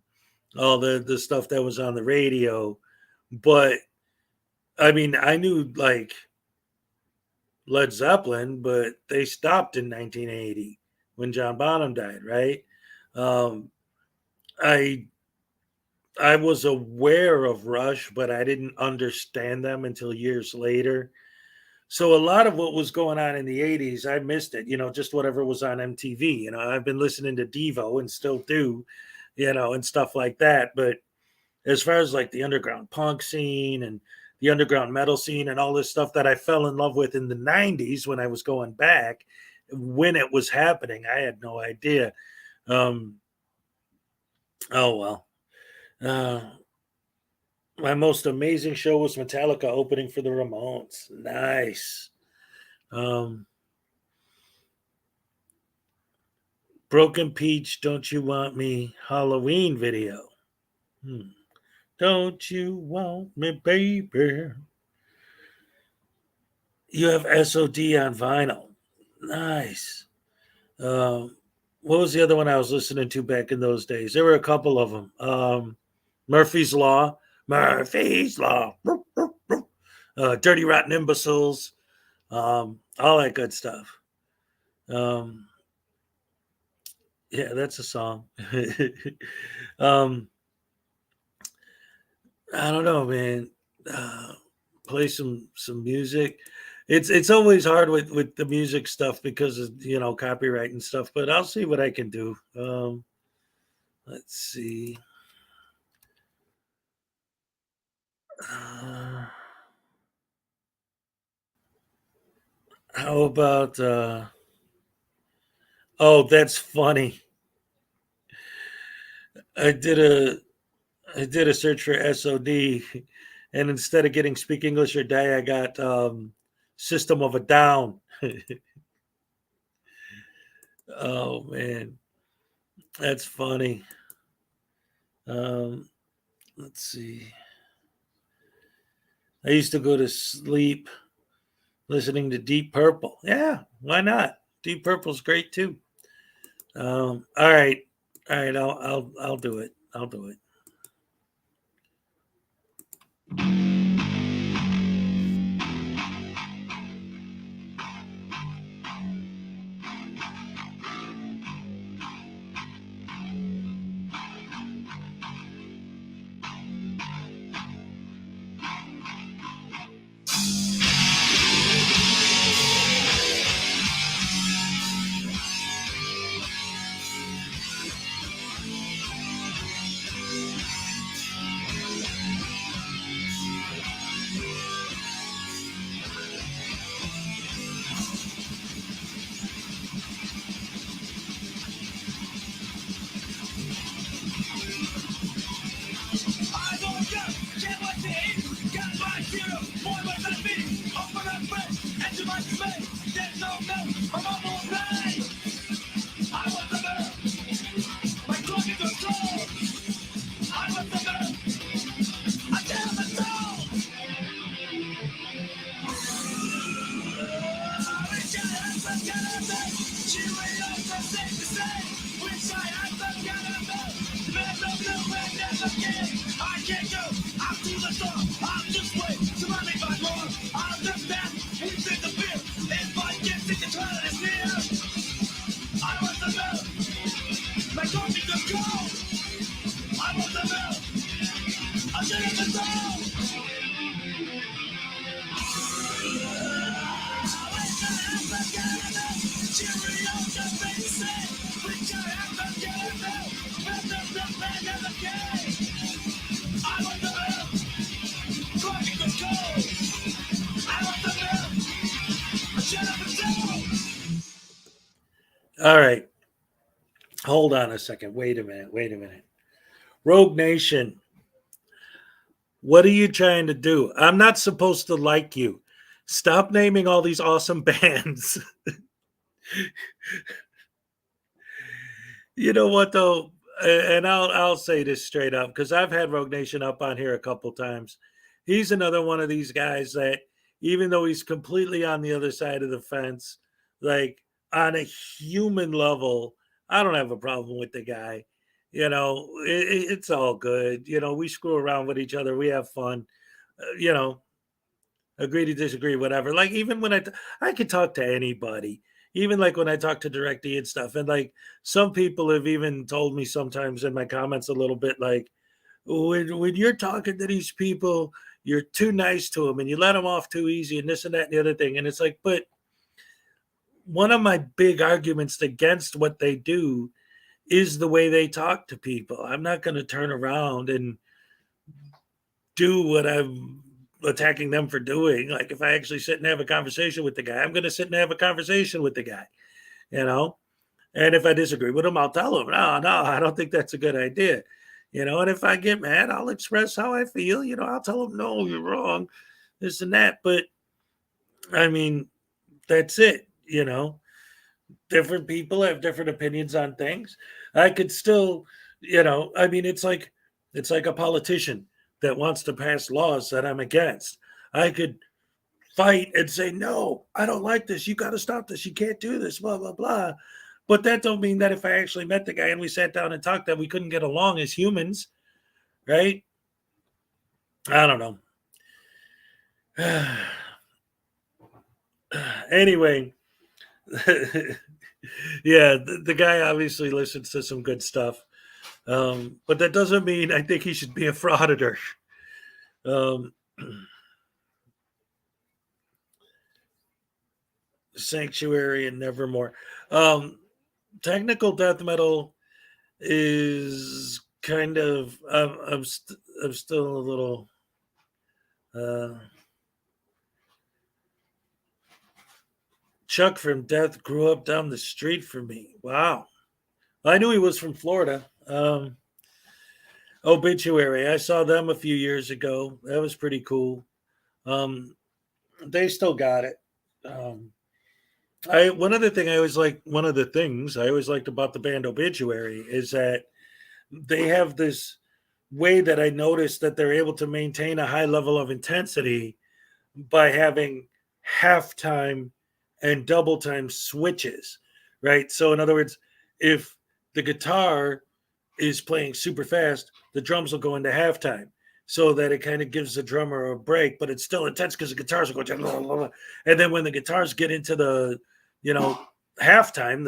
all the stuff that was on the radio, but I mean, I knew like Led Zeppelin, but they stopped in 1980 when John Bonham died, right? Um, I I was aware of Rush, but I didn't understand them until years later. So a lot of what was going on in the 80s, I missed it, just whatever was on MTV. I've been listening to Devo and still do, and stuff like that. But as far as like the underground punk scene and the underground metal scene and all this stuff that I fell in love with in the 90s when I was going back, when it was happening, I had no idea. Um, oh, well. Uh, my most amazing show was Metallica opening for the Ramones. Nice. Um, Broken Peach, Don't You Want Me Halloween video. Don't you want me, baby? You have SOD on vinyl. Nice. What was the other one I was listening to back in those days? There were a couple of them. Murphy's Law. Murphy's Law. Dirty Rotten Imbeciles. All that good stuff. Yeah, that's a song. I don't know, man. Play some music. It's always hard with the music stuff because of copyright and stuff. But I'll see what I can do. Let's see. How about? Oh, that's funny. I did a search for SOD, and instead of getting Speak English or Die, I got System of a Down. Oh man, that's funny. Let's see. I used to go to sleep listening to Deep Purple. Yeah, why not? Deep Purple's great too. All right. I'll do it. I'll do it. All right. Hold on a second. Wait a minute. Rogue Nation, what are you trying to do? I'm not supposed to like you. Stop naming all these awesome bands. You know what though? And I'll say this straight up because I've had Rogue Nation up on here a couple times. He's another one of these guys that, even though he's completely on the other side of the fence, like on a human level, I don't have a problem with the guy. It's all good. We screw around with each other. We have fun. You know, agree to disagree, whatever. Like even when I could talk to anybody, even like when I talk to Directy and stuff, and like some people have even told me sometimes in my comments a little bit like, when you're talking to these people, you're too nice to them and you let them off too easy and this and that and the other thing. And it's like, but one of my big arguments against what they do is the way they talk to people. I'm not going to turn around and do what I'm attacking them for doing. Like if I actually sit and have a conversation with the guy, I'm going to sit and have a conversation with the guy, and if I disagree with him, I'll tell him, no, I don't think that's a good idea. And if I get mad, I'll express how I feel. I'll tell him, no, you're wrong, this and that. But I mean, that's it. Different people have different opinions on things. I could still, it's like a politician that wants to pass laws that I'm against. I could fight and say, no, I don't like this. You got to stop this. You can't do this, blah, blah, blah. But that don't mean that if I actually met the guy and we sat down and talked that we couldn't get along as humans, right? I don't know. Anyway, yeah, the guy obviously listens to some good stuff. But that doesn't mean I think he should be a frauditor. Sanctuary and Nevermore. Technical death metal is kind of I'm still a little Chuck from Death grew up down the street from me. Wow. I knew he was from Florida. Obituary. I saw them a few years ago. That was pretty cool. They still got it. One of the things I always liked about the band Obituary is that they have this way that I noticed that they're able to maintain a high level of intensity by having halftime and double time switches, right? So in other words, if the guitar is playing super fast, the drums will go into halftime so that it kind of gives the drummer a break, but it's still intense because the guitars are going, blah, blah, blah. And then when the guitars get into the, halftime,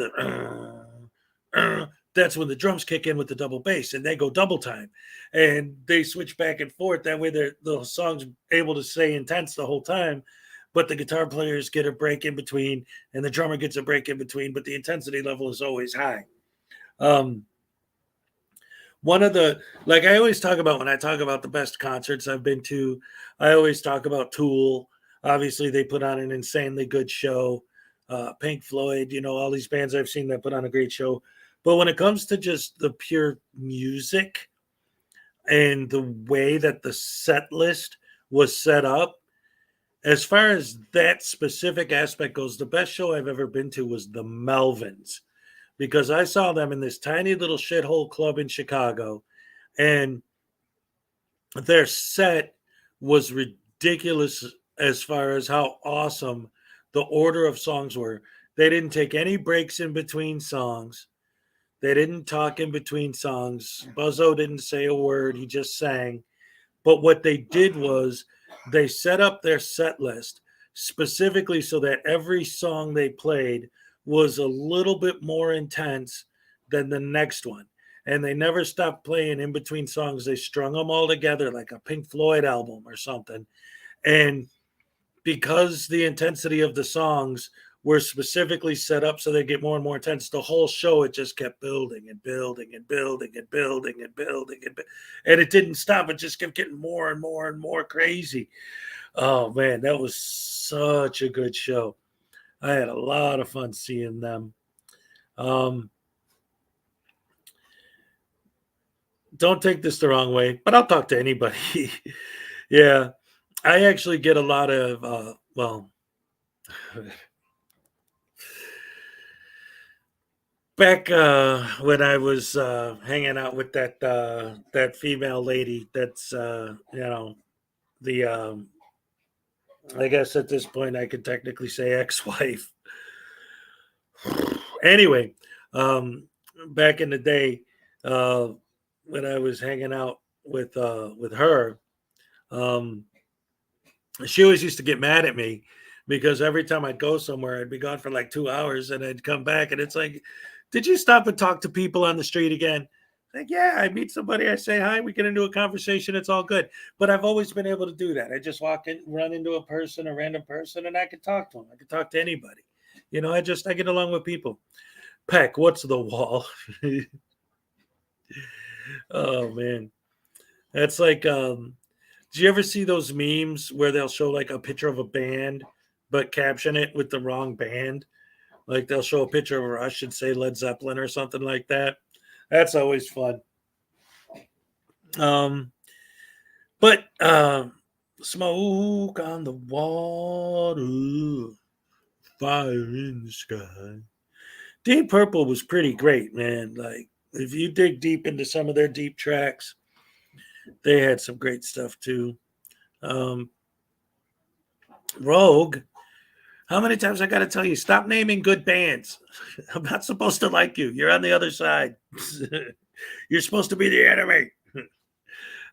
that's when the drums kick in with the double bass and they go double time and they switch back and forth. That way the song's able to stay intense the whole time, but the guitar players get a break in between and the drummer gets a break in between, but the intensity level is always high. One of the, like I always talk about when I talk about the best concerts I've been to, I always talk about Tool. Obviously, they put on an insanely good show. Pink Floyd, all these bands I've seen that put on a great show. But when it comes to just the pure music and the way that the set list was set up, as far as that specific aspect goes, the best show I've ever been to was the Melvins. Because I saw them in this tiny little shithole club in Chicago, and their set was ridiculous as far as how awesome the order of songs were. They didn't take any breaks in between songs. They didn't talk in between songs. Buzzo didn't say a word. He just sang. But what they did was they set up their set list specifically so that every song they played was a little bit more intense than the next one. And they never stopped playing in between songs. They strung them all together like a Pink Floyd album or something. And because the intensity of the songs were specifically set up so they get more and more intense, the whole show, it just kept building and building and building and building and building and it didn't stop. It just kept getting more and more and more crazy. Oh man, that was such a good show. I had a lot of fun seeing them. Don't take this the wrong way, but I'll talk to anybody. Yeah, I actually get a lot of back when I was hanging out with that female lady. That's the I guess at this point I could technically say ex-wife. Anyway, back in the day, when I was hanging out with her, she always used to get mad at me because every time I'd go somewhere, I'd be gone for like 2 hours, and I'd come back, and it's like, did you stop and talk to people on the street again? Like, yeah, I meet somebody, I say hi, we get into a conversation, it's all good. But I've always been able to do that. I just walk in, run into a random person, and I can talk to them. I can talk to anybody. I get along with people. Peck, what's the wall? Oh man, that's like, do you ever see those memes where they'll show like a picture of a band, but caption it with the wrong band? Like they'll show a picture of Rush and say Led Zeppelin or something like that. That's always fun. But smoke on the water, fire in the sky. Deep Purple was pretty great, man. Like if you dig deep into some of their deep tracks, they had some great stuff too. Rogue, how many times I got to tell you, stop naming good bands. I'm not supposed to like you. You're on the other side. You're supposed to be the enemy.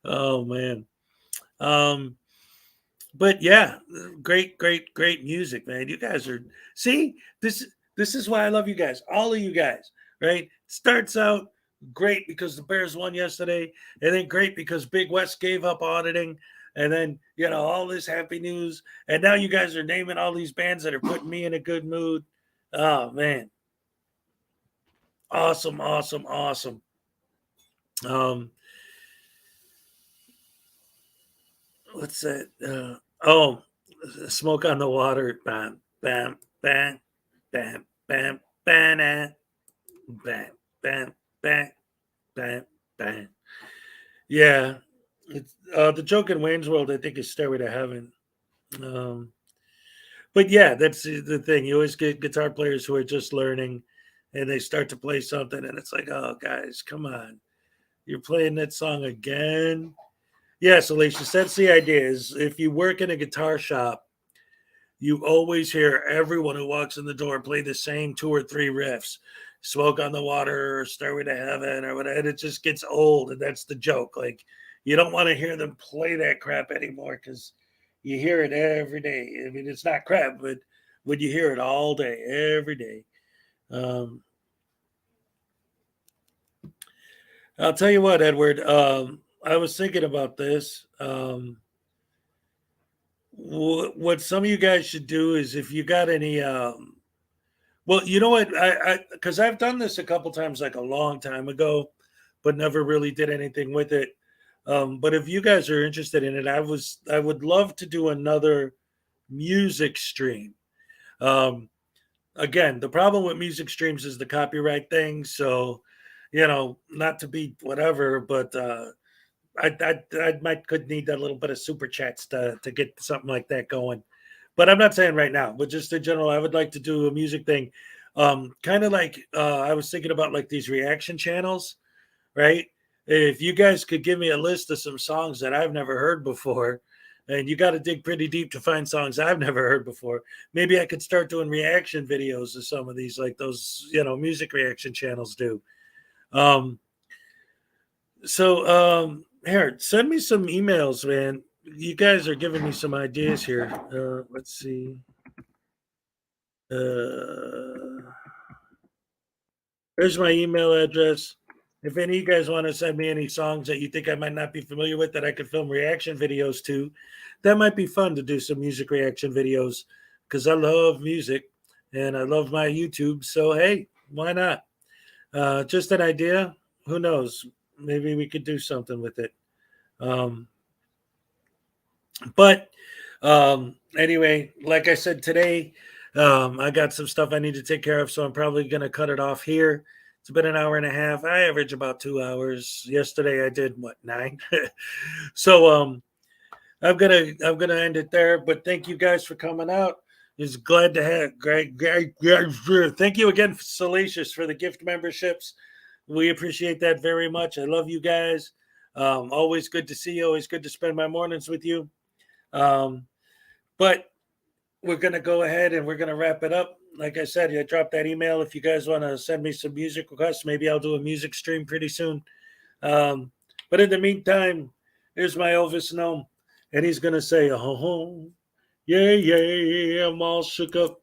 Oh man. But yeah, great music, man. You guys are, see, this is why I love you guys, all of you guys, right? Starts out great because the Bears won yesterday, and then great because Big West gave up auditing, and then all this happy news, and now you guys are naming all these bands that are putting me in a good mood. Oh man, awesome. What's that? Smoke on the Water. Bam, bam, bam, bam, bam, bam, bam, bam, bam, bam, bam. Yeah. It's, the joke in Wayne's World, I think, is Stairway to Heaven. But yeah, that's the thing. You always get guitar players who are just learning, and they start to play something, and it's like, oh, guys, come on. You're playing that song again? Yes, Alicia, that's the idea, is if you work in a guitar shop, you always hear everyone who walks in the door play the same 2 or 3 riffs. Smoke on the Water or Stairway to Heaven or whatever. And it just gets old, and that's the joke. Like, you don't want to hear them play that crap anymore because you hear it every day. I mean, it's not crap, but when you hear it all day, every day. I'll tell you what, Edward, I was thinking about this. What some of you guys should do is, if you got any, well, you know what, because I've done this a couple times, like a long time ago, but never really did anything with it. But if you guys are interested in it, I would love to do another music stream. Again, the problem with music streams is the copyright thing. So, not to be whatever, but I could need that little bit of super chats to get something like that going. But I'm not saying right now, but just in general, I would like to do a music thing. Kind of like I was thinking about like these reaction channels, right? If you guys could give me a list of some songs that I've never heard before, And you got to dig pretty deep to find songs I've never heard before. Maybe I could start doing reaction videos of some of these, like those, music reaction channels do. Here, send me some emails, man. You guys are giving me some ideas here. Let's see. Here's my email address. If any of you guys want to send me any songs that you think I might not be familiar with that I could film reaction videos to, that might be fun to do some music reaction videos because I love music and I love my YouTube. So, hey, why not? Just an idea. Who knows? Maybe we could do something with it. Anyway, like I said today, I got some stuff I need to take care of, so I'm probably going to cut it off here. It's been an hour and a half. I average about 2 hours. Yesterday I did 9. So I'm gonna end it there. But thank you guys for coming out. It's glad to have great. Thank you again, Salacious, for the gift memberships. We appreciate that very much. I love you guys. Always good to see you. Always good to spend my mornings with you. But we're going to go ahead and we're going to wrap it up. Like I said, I dropped that email. If you guys want to send me some music requests, maybe I'll do a music stream pretty soon. But in the meantime, here's my Elvis gnome. And he's going to say, oh, yeah, I'm all shook up.